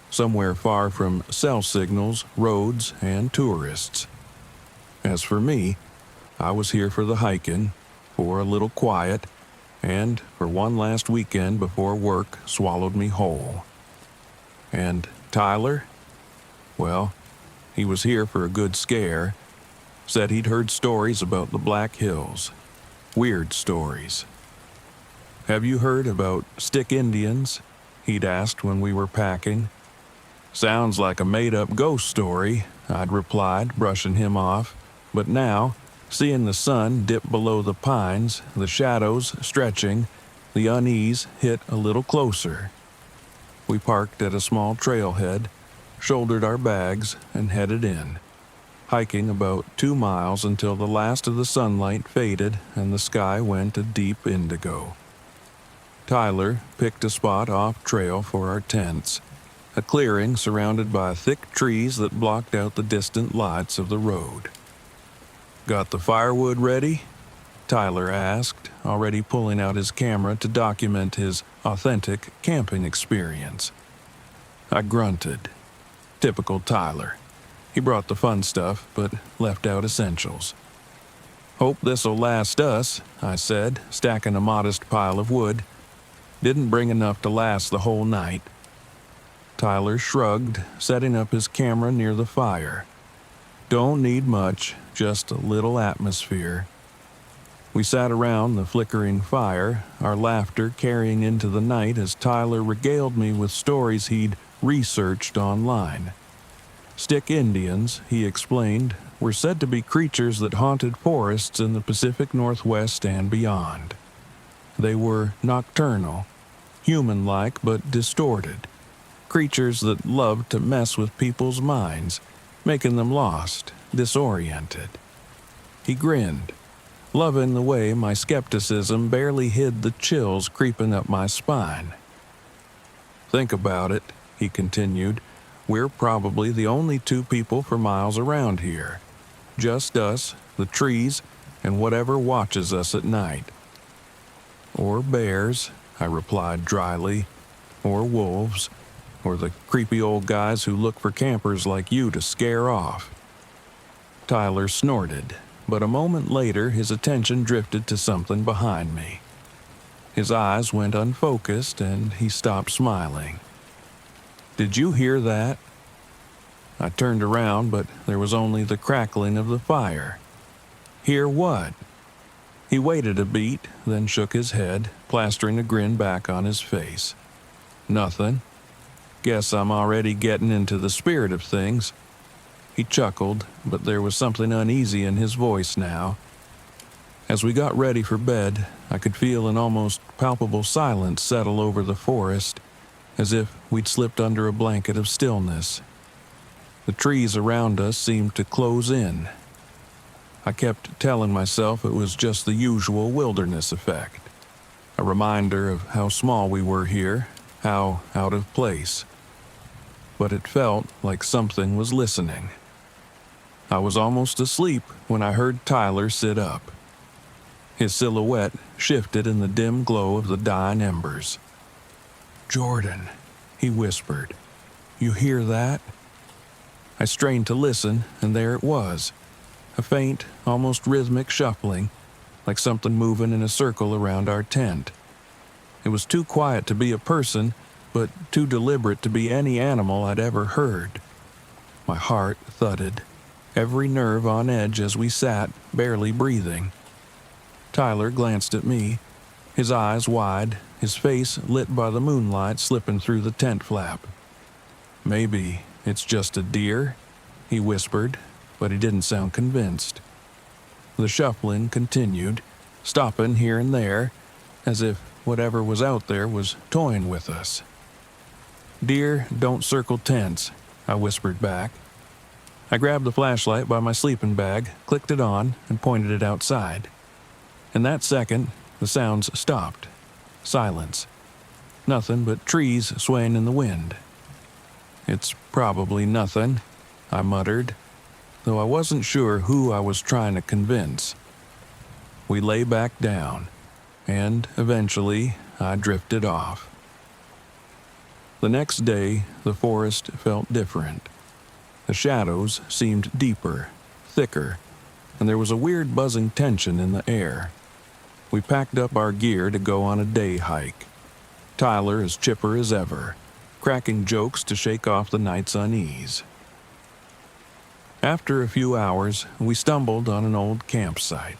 somewhere far from cell signals, roads, and tourists. As for me, I was here for the hiking, for a little quiet, and for one last weekend before work swallowed me whole. And Tyler? Well, he was here for a good scare. Said he'd heard stories about the Black Hills. Weird stories. "Have you heard about stick Indians?" he'd asked when we were packing. "Sounds like a made-up ghost story," I'd replied, brushing him off. But now, seeing the sun dip below the pines, the shadows stretching, the unease hit a little closer. We parked at a small trailhead, shouldered our bags, and headed in, hiking about 2 miles until the last of the sunlight faded and the sky went a deep indigo. Tyler picked a spot off-trail for our tents, a clearing surrounded by thick trees that blocked out the distant lights of the road. "Got the firewood ready?" Tyler asked, already pulling out his camera to document his authentic camping experience. I grunted. Typical Tyler. He brought the fun stuff, but left out essentials. "Hope this'll last us," I said, stacking a modest pile of wood. "Didn't bring enough to last the whole night." Tyler shrugged, setting up his camera near the fire. "Don't need much, just a little atmosphere." We sat around the flickering fire, our laughter carrying into the night as Tyler regaled me with stories he'd researched online. Stick Indians, he explained, were said to be creatures that haunted forests in the Pacific Northwest and beyond. They were nocturnal, human-like but distorted, creatures that loved to mess with people's minds, making them lost, disoriented. He grinned, loving the way my skepticism barely hid the chills creeping up my spine. "Think about it," he continued. "We're probably the only two people for miles around here. Just us, the trees, and whatever watches us at night." "Or bears," I replied dryly. "Or wolves. Or the creepy old guys who look for campers like you to scare off." Tyler snorted, but a moment later his attention drifted to something behind me. His eyes went unfocused and he stopped smiling. "Did you hear that?" I turned around, but there was only the crackling of the fire. "Hear what?" He waited a beat, then shook his head, plastering a grin back on his face. "Nothing. Guess I'm already getting into the spirit of things." He chuckled, but there was something uneasy in his voice now. As we got ready for bed, I could feel an almost palpable silence settle over the forest, as if we'd slipped under a blanket of stillness. The trees around us seemed to close in. I kept telling myself it was just the usual wilderness effect, a reminder of how small we were here, how out of place. But it felt like something was listening. I was almost asleep when I heard Tyler sit up. His silhouette shifted in the dim glow of the dying embers. "Jordan," he whispered, "you hear that?" I strained to listen, and there it was, a faint, almost rhythmic shuffling, like something moving in a circle around our tent. It was too quiet to be a person, but too deliberate to be any animal I'd ever heard. My heart thudded, every nerve on edge as we sat, barely breathing. Tyler glanced at me, his eyes wide, his face lit by the moonlight slipping through the tent flap. "Maybe it's just a deer," he whispered, but he didn't sound convinced. The shuffling continued, stopping here and there, as if whatever was out there was toying with us. "Deer don't circle tents," I whispered back. I grabbed the flashlight by my sleeping bag, clicked it on, and pointed it outside. In that second, the sounds stopped. Silence. Nothing but trees swaying in the wind. "It's probably nothing," I muttered, though I wasn't sure who I was trying to convince. We lay back down, and eventually I drifted off. The next day, the forest felt different. The shadows seemed deeper, thicker, and there was a weird buzzing tension in the air. We packed up our gear to go on a day hike. Tyler as chipper as ever, cracking jokes to shake off the night's unease. After a few hours, we stumbled on an old campsite.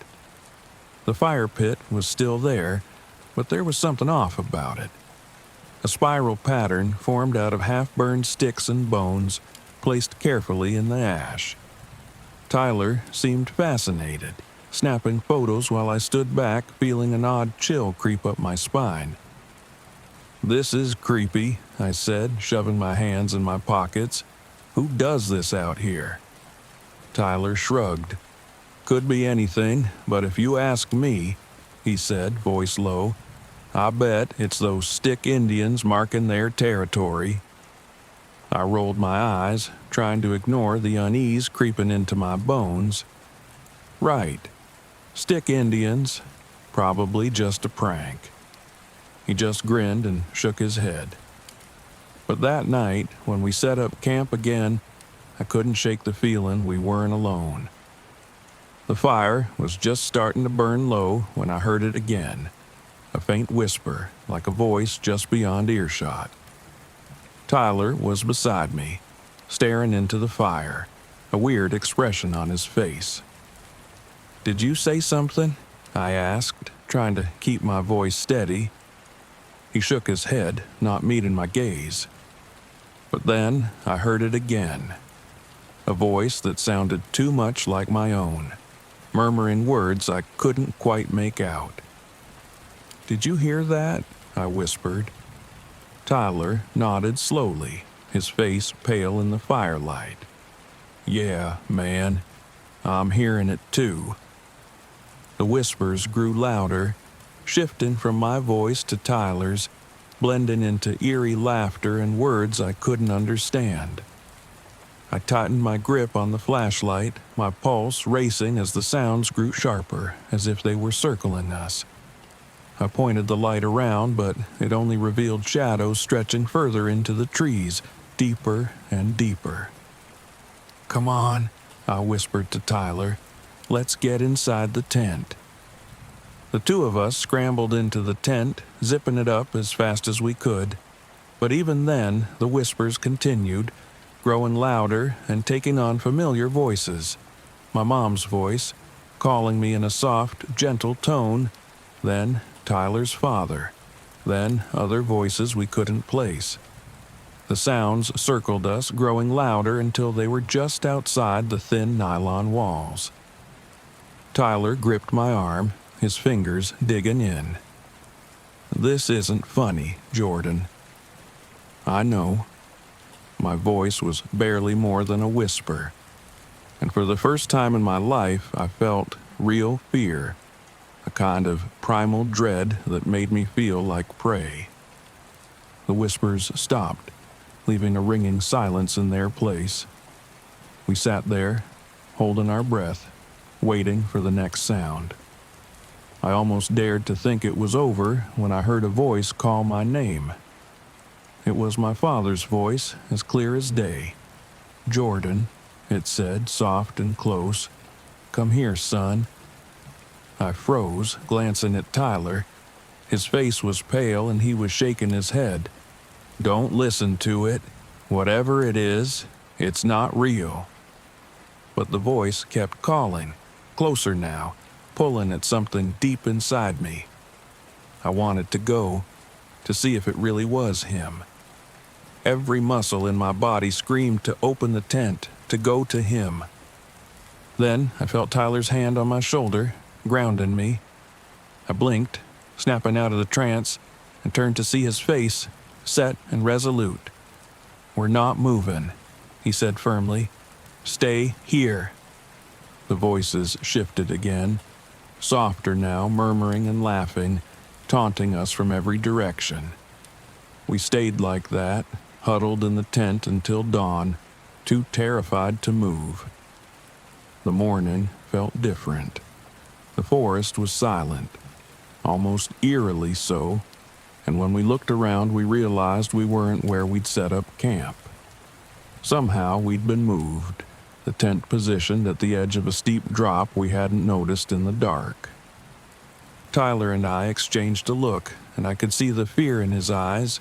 The fire pit was still there, but there was something off about it. A spiral pattern formed out of half-burned sticks and bones, placed carefully in the ash. Tyler seemed fascinated, snapping photos while I stood back, feeling an odd chill creep up my spine. "This is creepy," I said, shoving my hands in my pockets. "Who does this out here?" Tyler shrugged. "Could be anything, but if you ask me," he said, voice low, "I bet it's those stick Indians marking their territory." I rolled my eyes, trying to ignore the unease creeping into my bones. Right. Stick Indians. Probably just a prank. He just grinned and shook his head. But that night, when we set up camp again, I couldn't shake the feeling we weren't alone. The fire was just starting to burn low when I heard it again, a faint whisper, like a voice just beyond earshot. Tyler was beside me, staring into the fire, a weird expression on his face. "Did you say something?" I asked, trying to keep my voice steady. He shook his head, not meeting my gaze. But then I heard it again, a voice that sounded too much like my own, murmuring words I couldn't quite make out. "Did you hear that?" I whispered. Tyler nodded slowly, his face pale in the firelight. "Yeah, man, I'm hearing it too." The whispers grew louder, shifting from my voice to Tyler's, blending into eerie laughter and words I couldn't understand. I tightened my grip on the flashlight, my pulse racing as the sounds grew sharper, as if they were circling us. I pointed the light around, but it only revealed shadows stretching further into the trees, deeper and deeper. "Come on," I whispered to Tyler. "Let's get inside the tent." The two of us scrambled into the tent, zipping it up as fast as we could. But even then, the whispers continued, growing louder and taking on familiar voices. My mom's voice, calling me in a soft, gentle tone, then Tyler's father, then other voices we couldn't place. The sounds circled us, growing louder until they were just outside the thin nylon walls. Tyler gripped my arm, his fingers digging in. "This isn't funny, Jordan." "I know." My voice was barely more than a whisper, and for the first time in my life I felt real fear, a kind of primal dread that made me feel like prey. The whispers stopped, leaving a ringing silence in their place. We sat there, holding our breath, waiting for the next sound. I almost dared to think it was over when I heard a voice call my name. It was my father's voice, as clear as day. "Jordan," it said, soft and close. "Come here, son." I froze, glancing at Tyler. His face was pale and he was shaking his head. "Don't listen to it. Whatever it is, it's not real." But the voice kept calling, closer now, pulling at something deep inside me. I wanted to go, to see if it really was him. Every muscle in my body screamed to open the tent, to go to him. Then I felt Tyler's hand on my shoulder, grounding me. I blinked, snapping out of the trance, and turned to see his face, set and resolute. "We're not moving," he said firmly. "Stay here." The voices shifted again, softer now, murmuring and laughing, taunting us from every direction. We stayed like that, huddled in the tent until dawn, too terrified to move. The morning felt different. The forest was silent, almost eerily so, and when we looked around we realized we weren't where we'd set up camp. Somehow we'd been moved, the tent positioned at the edge of a steep drop we hadn't noticed in the dark. Tyler and I exchanged a look, and I could see the fear in his eyes,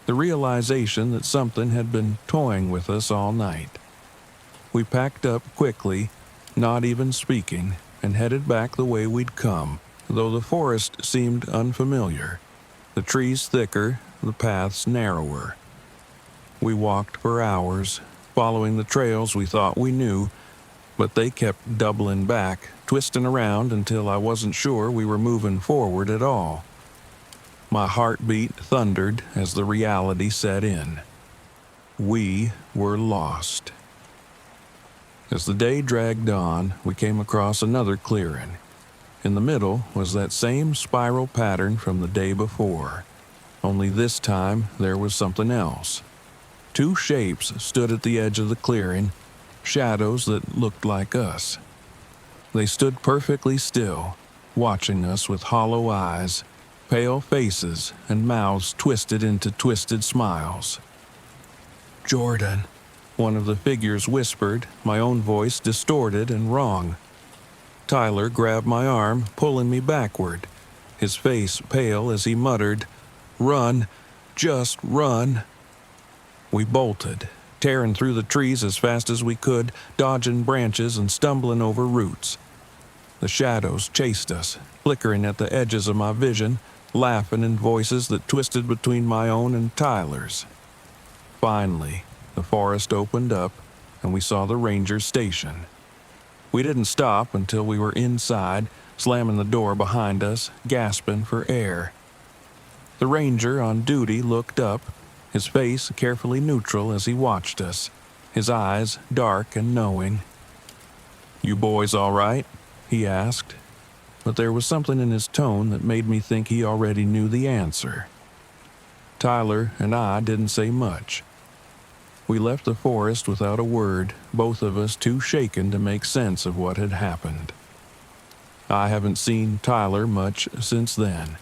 the realization that something had been toying with us all night. We packed up quickly, not even speaking, and headed back the way we'd come, though the forest seemed unfamiliar, the trees thicker, the paths narrower. We walked for hours, following the trails we thought we knew, but they kept doubling back, twisting around until I wasn't sure we were moving forward at all. My heartbeat thundered as the reality set in. We were lost. As the day dragged on, we came across another clearing. In the middle was that same spiral pattern from the day before, only this time there was something else. Two shapes stood at the edge of the clearing, shadows that looked like us. They stood perfectly still, watching us with hollow eyes, pale faces, and mouths twisted into twisted smiles. "Jordan," one of the figures whispered, my own voice distorted and wrong. Tyler grabbed my arm, pulling me backward, his face pale as he muttered, "Run, just run." We bolted, tearing through the trees as fast as we could, dodging branches and stumbling over roots. The shadows chased us, flickering at the edges of my vision, laughing in voices that twisted between my own and Tyler's. Finally, the forest opened up, and we saw the ranger's station. We didn't stop until we were inside, slamming the door behind us, gasping for air. The ranger on duty looked up, his face carefully neutral as he watched us, his eyes dark and knowing. "You boys all right?" he asked, but there was something in his tone that made me think he already knew the answer. Tyler and I didn't say much. We left the forest without a word, both of us too shaken to make sense of what had happened. I haven't seen Tyler much since then.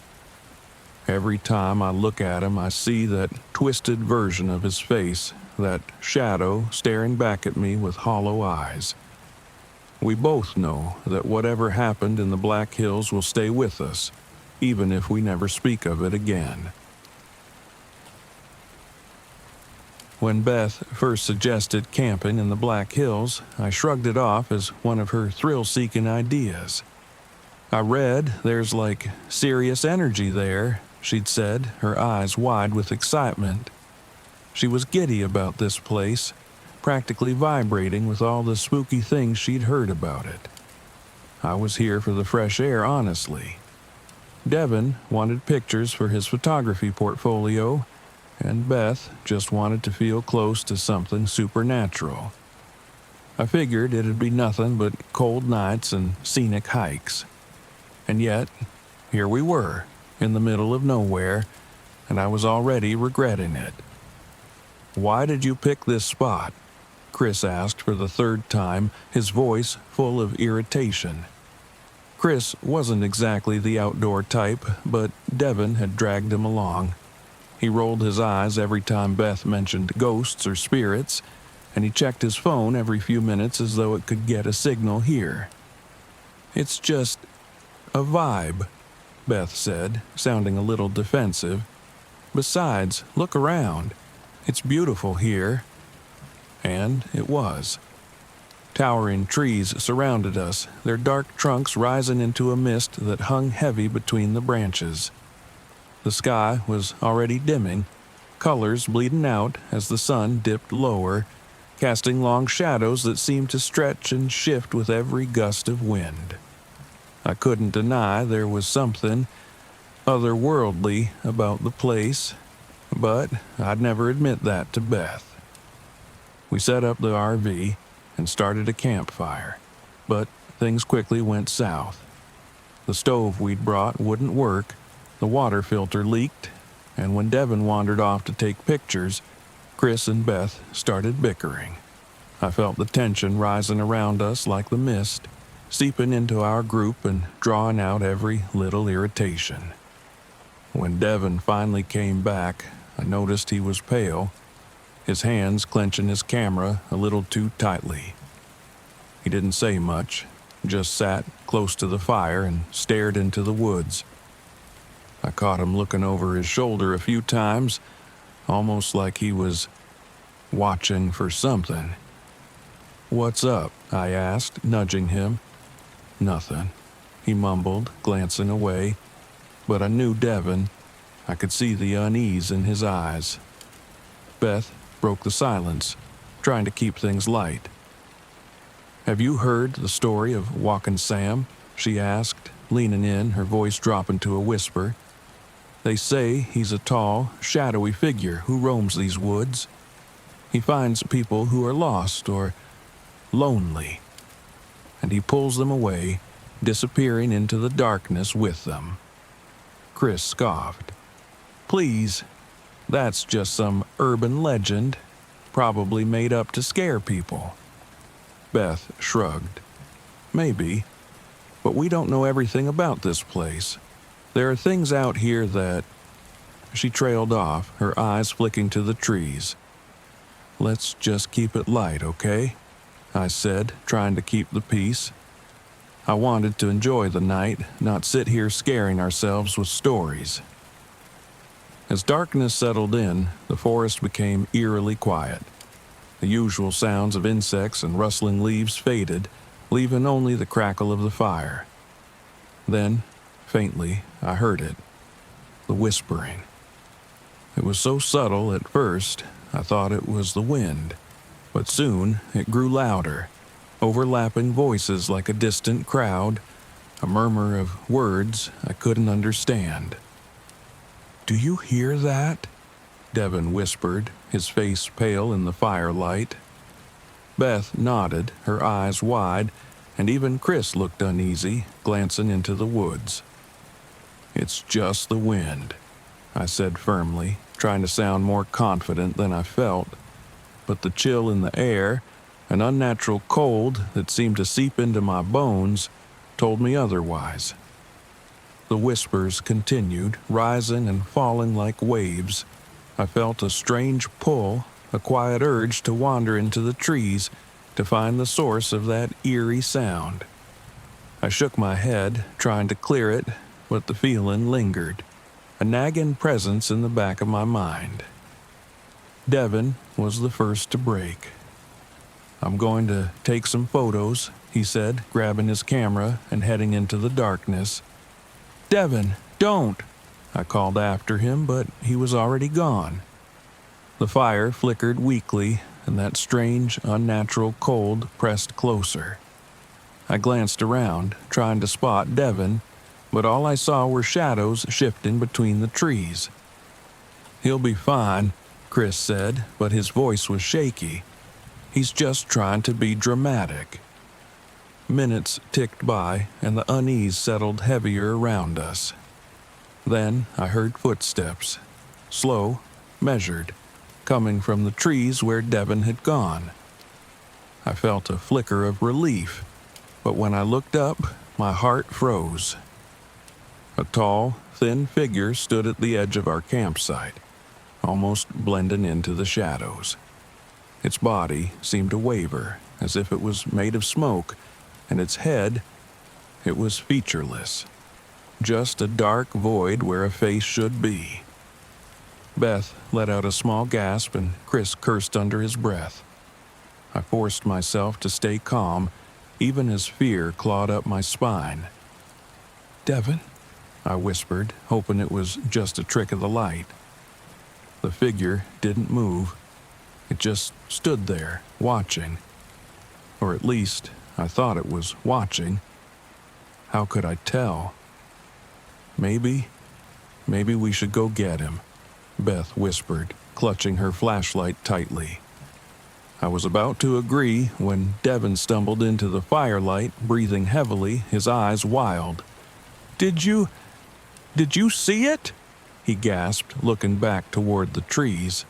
Every time I look at him, I see that twisted version of his face, that shadow staring back at me with hollow eyes. We both know that whatever happened in the Black Hills will stay with us, even if we never speak of it again. When Beth first suggested camping in the Black Hills, I shrugged it off as one of her thrill-seeking ideas. I read there's like serious energy there, she'd said, her eyes wide with excitement. She was giddy about this place, practically vibrating with all the spooky things she'd heard about it. I was here for the fresh air, honestly. Devin wanted pictures for his photography portfolio, and Beth just wanted to feel close to something supernatural. I figured it'd be nothing but cold nights and scenic hikes. And yet, here we were, in the middle of nowhere, and I was already regretting it. "Why did you pick this spot?" Chris asked for the third time, his voice full of irritation. Chris wasn't exactly the outdoor type, but Devin had dragged him along. He rolled his eyes every time Beth mentioned ghosts or spirits, and he checked his phone every few minutes as though it could get a signal here. "It's just a vibe," Beth said, sounding a little defensive. "Besides, look around. It's beautiful here." And it was. Towering trees surrounded us, their dark trunks rising into a mist that hung heavy between the branches. The sky was already dimming, colors bleeding out as the sun dipped lower, casting long shadows that seemed to stretch and shift with every gust of wind. I couldn't deny there was something otherworldly about the place, but I'd never admit that to Beth. We set up the RV and started a campfire, but things quickly went south. The stove we'd brought wouldn't work, the water filter leaked, and when Devin wandered off to take pictures, Chris and Beth started bickering. I felt the tension rising around us like the mist, seeping into our group and drawing out every little irritation. When Devin finally came back, I noticed he was pale, his hands clenching his camera a little too tightly. He didn't say much, just sat close to the fire and stared into the woods. I caught him looking over his shoulder a few times, almost like he was watching for something. "What's up?" I asked, nudging him. "Nothing," he mumbled, glancing away, but I knew Devin. I could see the unease in his eyes. Beth broke the silence, trying to keep things light. "Have you heard the story of Walkin' Sam?" she asked, leaning in, her voice dropping to a whisper. "They say he's a tall, shadowy figure who roams these woods. He finds people who are lost or lonely, and he pulls them away, disappearing into the darkness with them." Chris scoffed. "Please, that's just some urban legend, probably made up to scare people." Beth shrugged. "Maybe, but we don't know everything about this place. There are things out here that—" She trailed off, her eyes flicking to the trees. "Let's just keep it light, okay?" I said, trying to keep the peace. I wanted to enjoy the night, not sit here scaring ourselves with stories. As darkness settled in, the forest became eerily quiet. The usual sounds of insects and rustling leaves faded, leaving only the crackle of the fire. Then, faintly, I heard it. The whispering. It was so subtle at first, I thought it was the wind. But soon, it grew louder, overlapping voices like a distant crowd, a murmur of words I couldn't understand. "Do you hear that?" Devin whispered, his face pale in the firelight. Beth nodded, her eyes wide, and even Chris looked uneasy, glancing into the woods. "It's just the wind," I said firmly, trying to sound more confident than I felt, but the chill in the air, an unnatural cold that seemed to seep into my bones, told me otherwise. The whispers continued, rising and falling like waves. I felt a strange pull, a quiet urge to wander into the trees to find the source of that eerie sound. I shook my head, trying to clear it, but the feeling lingered, a nagging presence in the back of my mind. Devin was the first to break. "I'm going to take some photos," he said, grabbing his camera and heading into the darkness. "Devin, don't!" I called after him, but he was already gone. The fire flickered weakly, and that strange, unnatural cold pressed closer. I glanced around, trying to spot Devin, but all I saw were shadows shifting between the trees. "He'll be fine," Chris said, but his voice was shaky. "He's just trying to be dramatic." Minutes ticked by, and the unease settled heavier around us. Then I heard footsteps, slow, measured, coming from the trees where Devin had gone. I felt a flicker of relief, but when I looked up, my heart froze. A tall, thin figure stood at the edge of our campsite, almost blending into the shadows. Its body seemed to waver, as if it was made of smoke, and its head, it was featureless. Just a dark void where a face should be. Beth let out a small gasp, and Chris cursed under his breath. I forced myself to stay calm, even as fear clawed up my spine. "Devin?" I whispered, hoping it was just a trick of the light. The figure didn't move. It just stood there, watching. Or at least, I thought it was watching. How could I tell? Maybe we should go get him," Beth whispered, clutching her flashlight tightly. I was about to agree when Devin stumbled into the firelight, breathing heavily, his eyes wild. Did you see it?" he gasped, looking back toward the trees.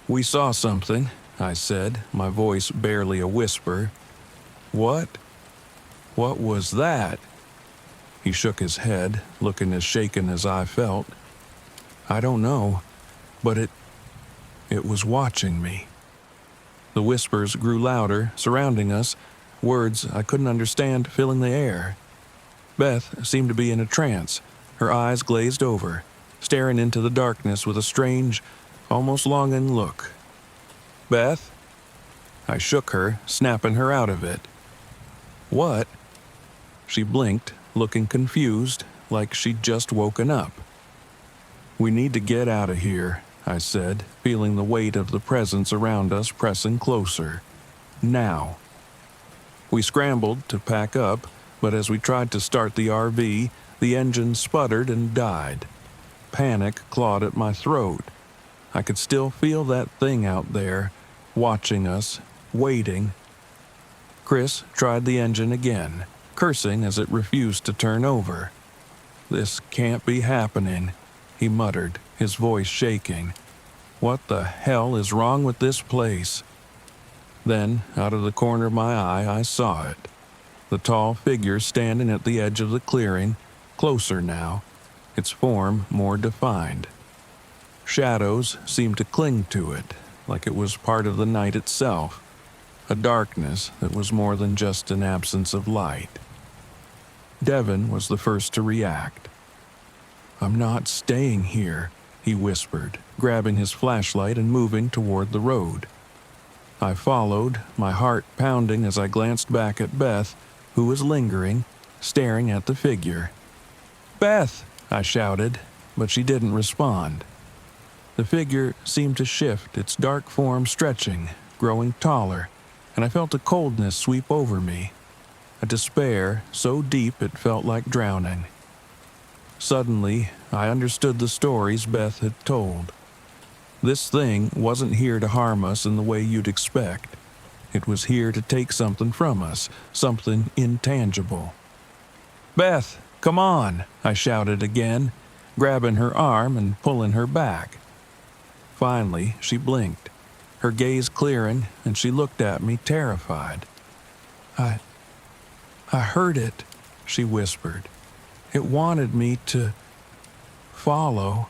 "We saw something," I said, my voice barely a whisper. What was that?" He shook his head, looking as shaken as I felt. "I don't know, but it was watching me." The whispers grew louder, surrounding us, words I couldn't understand filling the air. Beth seemed to be in a trance, her eyes glazed over, staring into the darkness with a strange, almost longing look. "Beth?" I shook her, snapping her out of it. "What?" She blinked, looking confused, like she'd just woken up. "We need to get out of here," I said, feeling the weight of the presence around us pressing closer. Now. We scrambled to pack up, but as we tried to start the RV, the engine sputtered and died. Panic clawed at my throat. I could still feel that thing out there, watching us, waiting. Chris tried the engine again, cursing as it refused to turn over. "This can't be happening," he muttered, his voice shaking. "What the hell is wrong with this place?" Then, out of the corner of my eye, I saw it. The tall figure standing at the edge of the clearing, closer now, its form more defined. Shadows seemed to cling to it, like it was part of the night itself, a darkness that was more than just an absence of light. Devin was the first to react. "I'm not staying here," he whispered, grabbing his flashlight and moving toward the road. I followed, my heart pounding as I glanced back at Beth, who was lingering, staring at the figure. "Beth!" I shouted, but she didn't respond. The figure seemed to shift, its dark form stretching, growing taller, and I felt a coldness sweep over me, a despair so deep it felt like drowning. Suddenly, I understood the stories Beth had told. This thing wasn't here to harm us in the way you'd expect. It was here to take something from us, something intangible. "Beth, come on!" I shouted again, grabbing her arm and pulling her back. Finally, she blinked, her gaze clearing, and she looked at me terrified. I heard it," she whispered. "It wanted me to follow."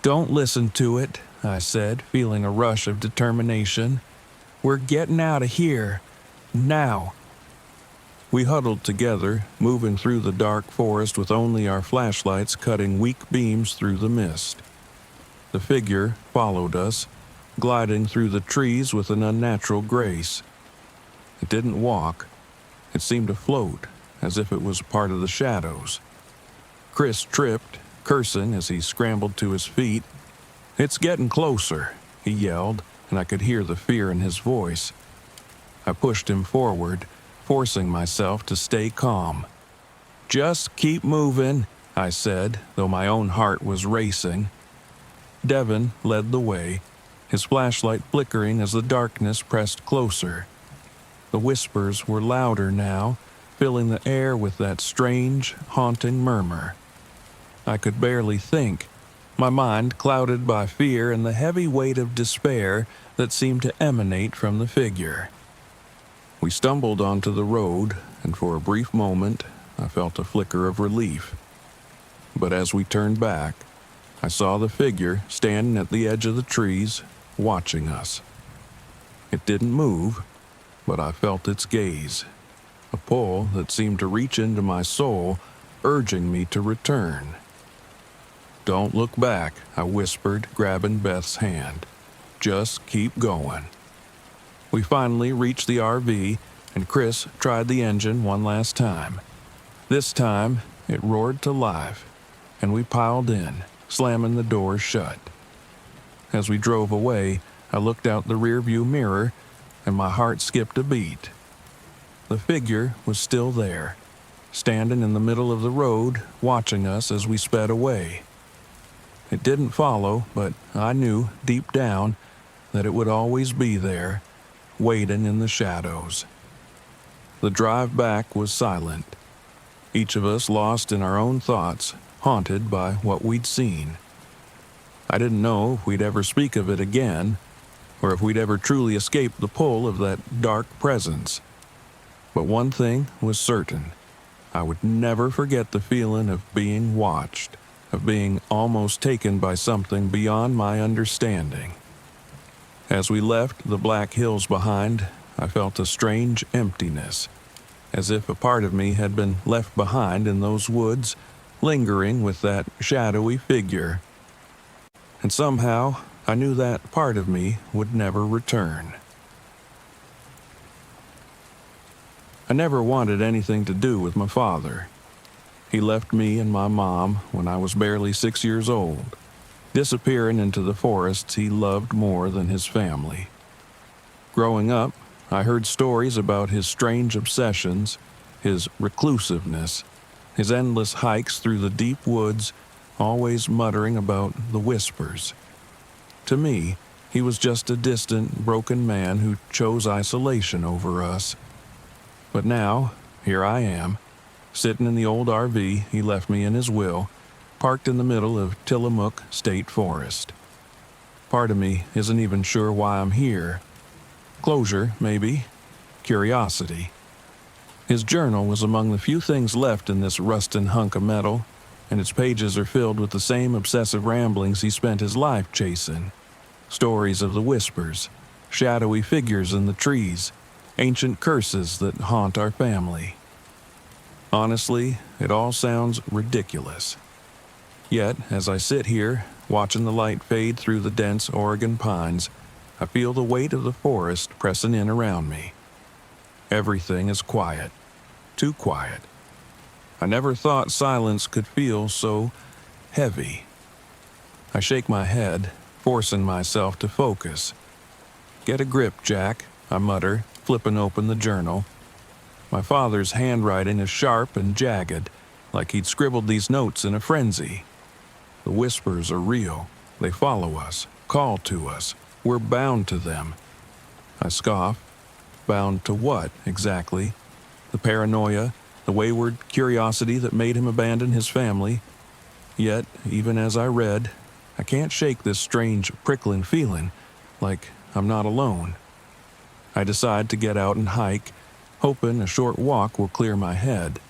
"Don't listen to it," I said, feeling a rush of determination. "We're getting out of here. Now." We huddled together, moving through the dark forest with only our flashlights cutting weak beams through the mist. The figure followed us, gliding through the trees with an unnatural grace. It didn't walk. It seemed to float, as if it was part of the shadows. Chris tripped, cursing as he scrambled to his feet. "It's getting closer," he yelled, and I could hear the fear in his voice. I pushed him forward, forcing myself to stay calm. "Just keep moving," I said, though my own heart was racing. Devin led the way, his flashlight flickering as the darkness pressed closer. The whispers were louder now, filling the air with that strange, haunting murmur. I could barely think, my mind clouded by fear and the heavy weight of despair that seemed to emanate from the figure. We stumbled onto the road, and for a brief moment, I felt a flicker of relief. But as we turned back, I saw the figure standing at the edge of the trees, watching us. It didn't move, but I felt its gaze, a pull that seemed to reach into my soul, urging me to return. "Don't look back," I whispered, grabbing Beth's hand. "Just keep going." We finally reached the RV, and Chris tried the engine one last time. This time, it roared to life, and we piled in, slamming the doors shut. As we drove away, I looked out the rearview mirror, and my heart skipped a beat. The figure was still there, standing in the middle of the road, watching us as we sped away. It didn't follow, but I knew, deep down, that it would always be there, waiting in the shadows. The drive back was silent, each of us lost in our own thoughts, haunted by what we'd seen. I didn't know if we'd ever speak of it again, or if we'd ever truly escape the pull of that dark presence. But one thing was certain. I would never forget the feeling of being watched, of being almost taken by something beyond my understanding. As we left the black hills behind, I felt a strange emptiness, as if a part of me had been left behind in those woods, lingering with that shadowy figure. And somehow, I knew that part of me would never return. I never wanted anything to do with my father. He left me and my mom when I was barely 6 years old, disappearing into the forests he loved more than his family. Growing up, I heard stories about his strange obsessions, his reclusiveness, his endless hikes through the deep woods, always muttering about the whispers. To me, he was just a distant, broken man who chose isolation over us. But now, here I am, sitting in the old RV he left me in his will, parked in the middle of Tillamook State Forest. Part of me isn't even sure why I'm here. Closure, maybe. Curiosity. His journal was among the few things left in this rusting hunk of metal, and its pages are filled with the same obsessive ramblings he spent his life chasing. Stories of the whispers, shadowy figures in the trees, ancient curses that haunt our family. Honestly, it all sounds ridiculous. Yet, as I sit here, watching the light fade through the dense Oregon pines, I feel the weight of the forest pressing in around me. Everything is quiet. Too quiet. I never thought silence could feel so heavy. I shake my head, forcing myself to focus. "Get a grip, Jack," I mutter, flipping open the journal. My father's handwriting is sharp and jagged, like he'd scribbled these notes in a frenzy. The whispers are real. They follow us, call to us. We're bound to them. I scoff. Bound to what, exactly? The paranoia, the wayward curiosity that made him abandon his family. Yet, even as I read, I can't shake this strange, prickling feeling, like I'm not alone. I decide to get out and hike, hoping a short walk will clear my head.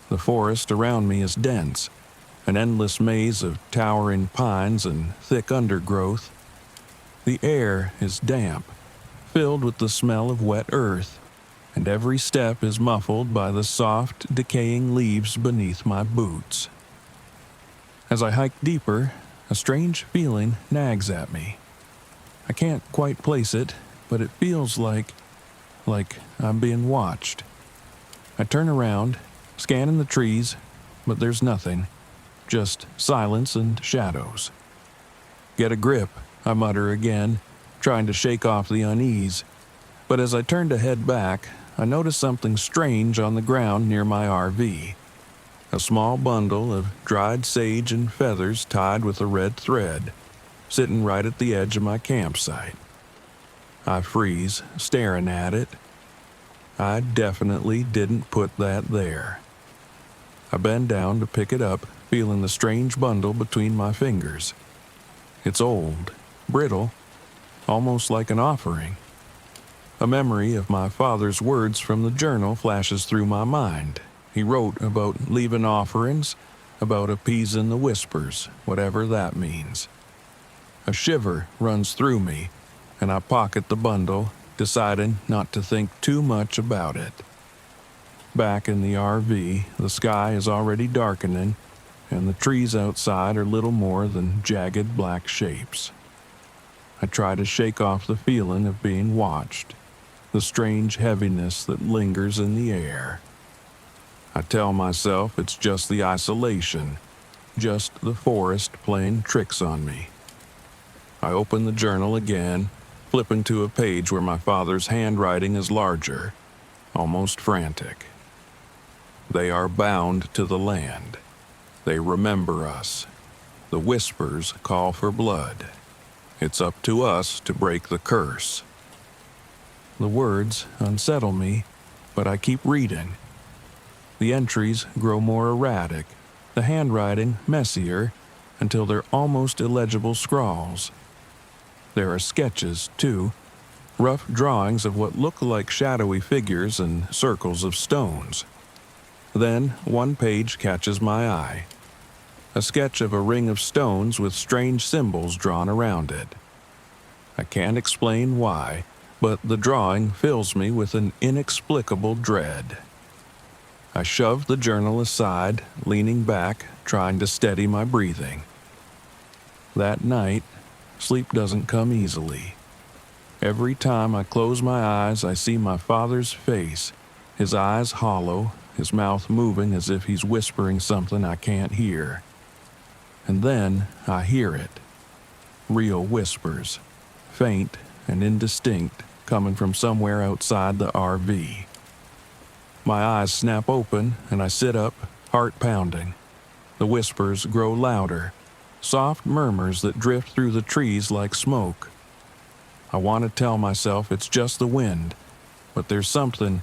The forest around me is dense, an endless maze of towering pines and thick undergrowth. The air is damp, filled with the smell of wet earth, and every step is muffled by the soft, decaying leaves beneath my boots. As I hike deeper, a strange feeling nags at me. I can't quite place it, but it feels like I'm being watched. I turn around, scanning the trees, but there's nothing, just silence and shadows. Get a grip, I mutter again, trying to shake off the unease. But as I turn to head back, I notice something strange on the ground near my RV. A small bundle of dried sage and feathers tied with a red thread, sitting right at the edge of my campsite. I freeze, staring at it. I definitely didn't put that there. I bend down to pick it up, feeling the strange bundle between my fingers. It's old, brittle, almost like an offering. A memory of my father's words from the journal flashes through my mind. He wrote about leaving offerings, about appeasing the whispers, whatever that means. A shiver runs through me, and I pocket the bundle, deciding not to think too much about it. Back in the RV, the sky is already darkening, and the trees outside are little more than jagged black shapes. I try to shake off the feeling of being watched, the strange heaviness that lingers in the air. I tell myself it's just the isolation, just the forest playing tricks on me. I open the journal again, flipping to a page where my father's handwriting is larger, almost frantic. They are bound to the land. They remember us. The whispers call for blood. It's up to us to break the curse. The words unsettle me, but I keep reading. The entries grow more erratic, the handwriting messier, until they're almost illegible scrawls. There are sketches, too, rough drawings of what look like shadowy figures and circles of stones. Then one page catches my eye. A sketch of a ring of stones with strange symbols drawn around it. I can't explain why, but the drawing fills me with an inexplicable dread. I shove the journal aside, leaning back, trying to steady my breathing. That night, sleep doesn't come easily. Every time I close my eyes, I see my father's face, his eyes hollow, his mouth moving as if he's whispering something I can't hear. And then I hear it. Real whispers, faint and indistinct, coming from somewhere outside the RV. My eyes snap open and I sit up, heart pounding. The whispers grow louder, soft murmurs that drift through the trees like smoke. I want to tell myself it's just the wind, but there's something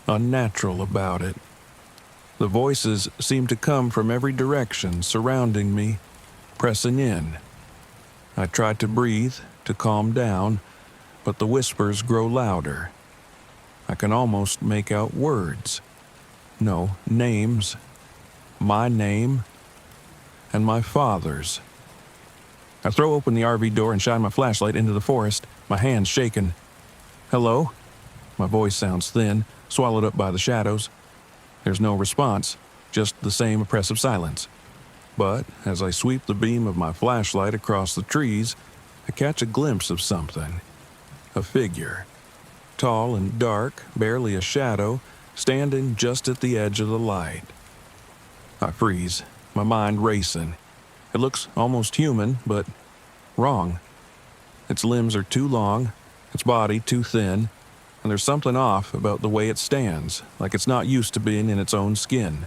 unnatural about it. The voices seem to come from every direction, surrounding me, pressing in. I try to breathe, to calm down, but the whispers grow louder. I can almost make out words. No, names. My name and my father's. I throw open the RV door and shine my flashlight into the forest, my hands shaking. Hello? My voice sounds thin, swallowed up by the shadows. There's no response, just the same oppressive silence. But as I sweep the beam of my flashlight across the trees, I catch a glimpse of something. A figure. Tall and dark, barely a shadow, standing just at the edge of the light. I freeze, my mind racing. It looks almost human, but wrong. Its limbs are too long, its body too thin, and there's something off about the way it stands, like it's not used to being in its own skin.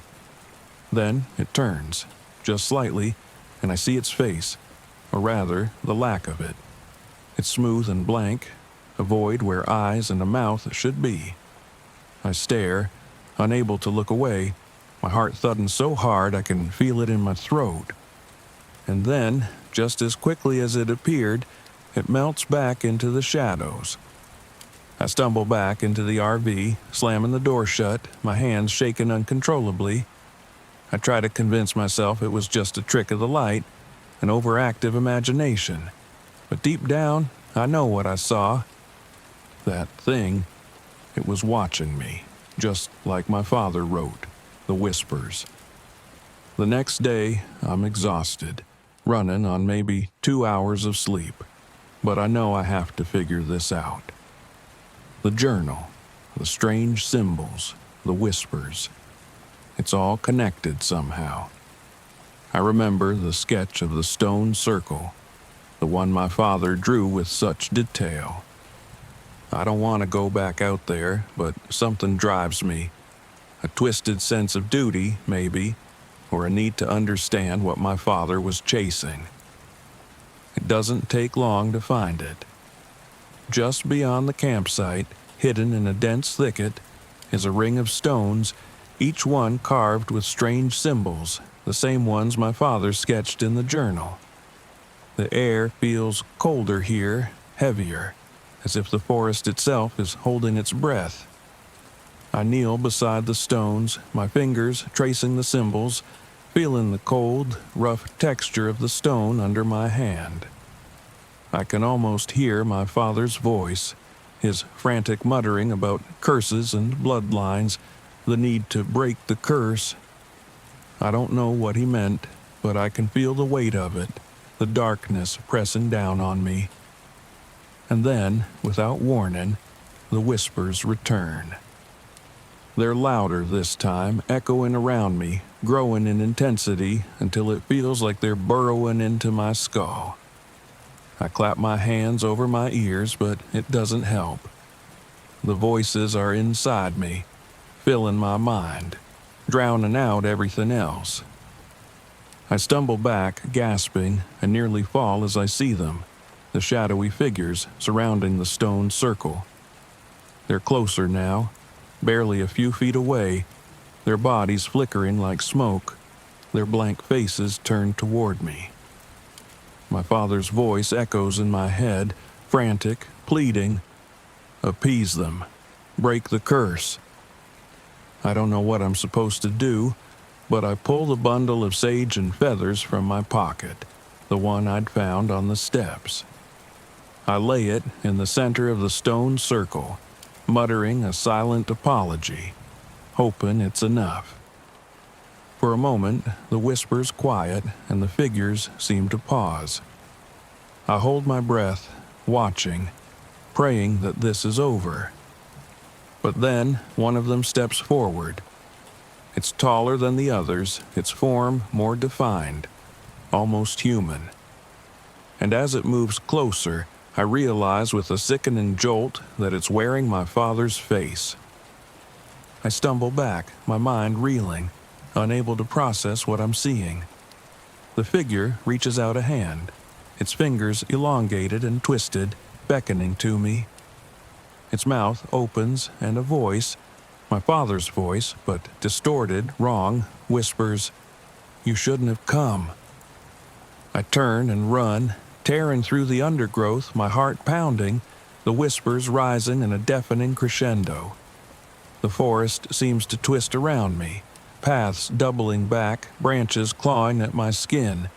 Then it turns, just slightly, and I see its face, or rather, the lack of it. It's smooth and blank, a void where eyes and a mouth should be. I stare, unable to look away, my heart thudding so hard I can feel it in my throat. And then just as quickly as it appeared, it melts back into the shadows. I stumble back into the RV, slamming the door shut, my hands shaking uncontrollably. I try to convince myself it was just a trick of the light, an overactive imagination. But deep down, I know what I saw. That thing, it was watching me, just like my father wrote, the whispers. The next day, I'm exhausted, running on maybe 2 hours of sleep. But I know I have to figure this out. The journal, the strange symbols, the whispers. It's all connected somehow. I remember the sketch of the stone circle, the one my father drew with such detail. I don't want to go back out there, but something drives me. A twisted sense of duty, maybe, or a need to understand what my father was chasing. It doesn't take long to find it. Just beyond the campsite, hidden in a dense thicket, is a ring of stones, each one carved with strange symbols, the same ones my father sketched in the journal. The air feels colder here, heavier, as if the forest itself is holding its breath. I kneel beside the stones, my fingers tracing the symbols, feeling the cold, rough texture of the stone under my hand. I can almost hear my father's voice, his frantic muttering about curses and bloodlines, the need to break the curse. I don't know what he meant, but I can feel the weight of it, the darkness pressing down on me. And then, without warning, the whispers return. They're louder this time, echoing around me, growing in intensity until it feels like they're burrowing into my skull. I clap my hands over my ears, but it doesn't help. The voices are inside me, filling my mind, drowning out everything else. I stumble back, gasping, and nearly fall as I see them, the shadowy figures surrounding the stone circle. They're closer now, barely a few feet away, their bodies flickering like smoke, their blank faces turned toward me. My father's voice echoes in my head, frantic, pleading, "Appease them. Break the curse." I don't know what I'm supposed to do, but I pull the bundle of sage and feathers from my pocket, the one I'd found on the steps. I lay it in the center of the stone circle, muttering a silent apology, hoping it's enough. For a moment, the whispers quiet and the figures seem to pause. I hold my breath, watching, praying that this is over. But then one of them steps forward. It's taller than the others, its form more defined, almost human. And as it moves closer, I realize with a sickening jolt that it's wearing my father's face. I stumble back, my mind reeling, unable to process what I'm seeing. The figure reaches out a hand, its fingers elongated and twisted, beckoning to me. Its mouth opens and a voice, my father's voice, but distorted, wrong, whispers, "You shouldn't have come." I turn and run, tearing through the undergrowth, my heart pounding, the whispers rising in a deafening crescendo. The forest seems to twist around me, paths doubling back, branches clawing at my skin.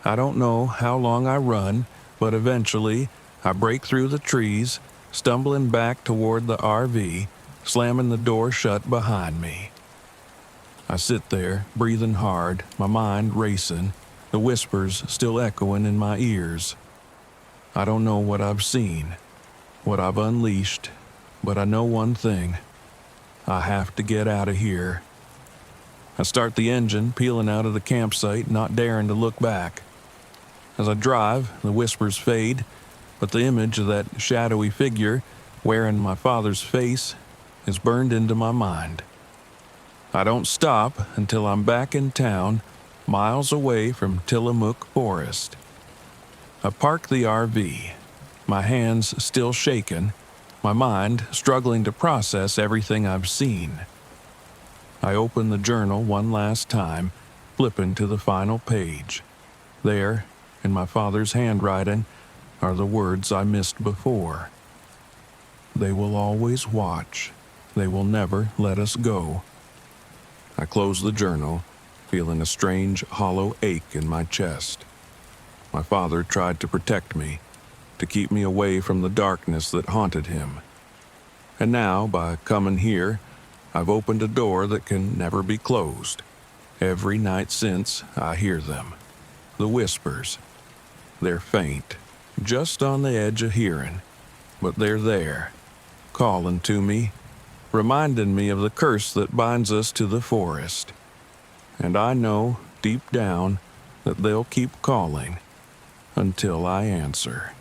I don't know how long I run, but eventually I break through the trees, stumbling back toward the RV, slamming the door shut behind me. I sit there, breathing hard, my mind racing, the whispers still echoing in my ears. I don't know what I've seen, what I've unleashed, but I know one thing. I have to get out of here. I start the engine, peeling out of the campsite, not daring to look back. As I drive, the whispers fade, but the image of that shadowy figure, wearing my father's face, is burned into my mind. I don't stop until I'm back in town, miles away from Tillamook Forest. I park the RV, my hands still shaking, my mind struggling to process everything I've seen. I open the journal one last time, flipping to the final page. There, in my father's handwriting are the words I missed before. They will always watch. They will never let us go. I closed the journal, feeling a strange, hollow ache in my chest. My father tried to protect me, to keep me away from the darkness that haunted him. And now, by coming here, I've opened a door that can never be closed. Every night since, I hear them. The whispers. They're faint, just on the edge of hearing, but they're there, calling to me, reminding me of the curse that binds us to the forest. And I know, deep down, that they'll keep calling until I answer.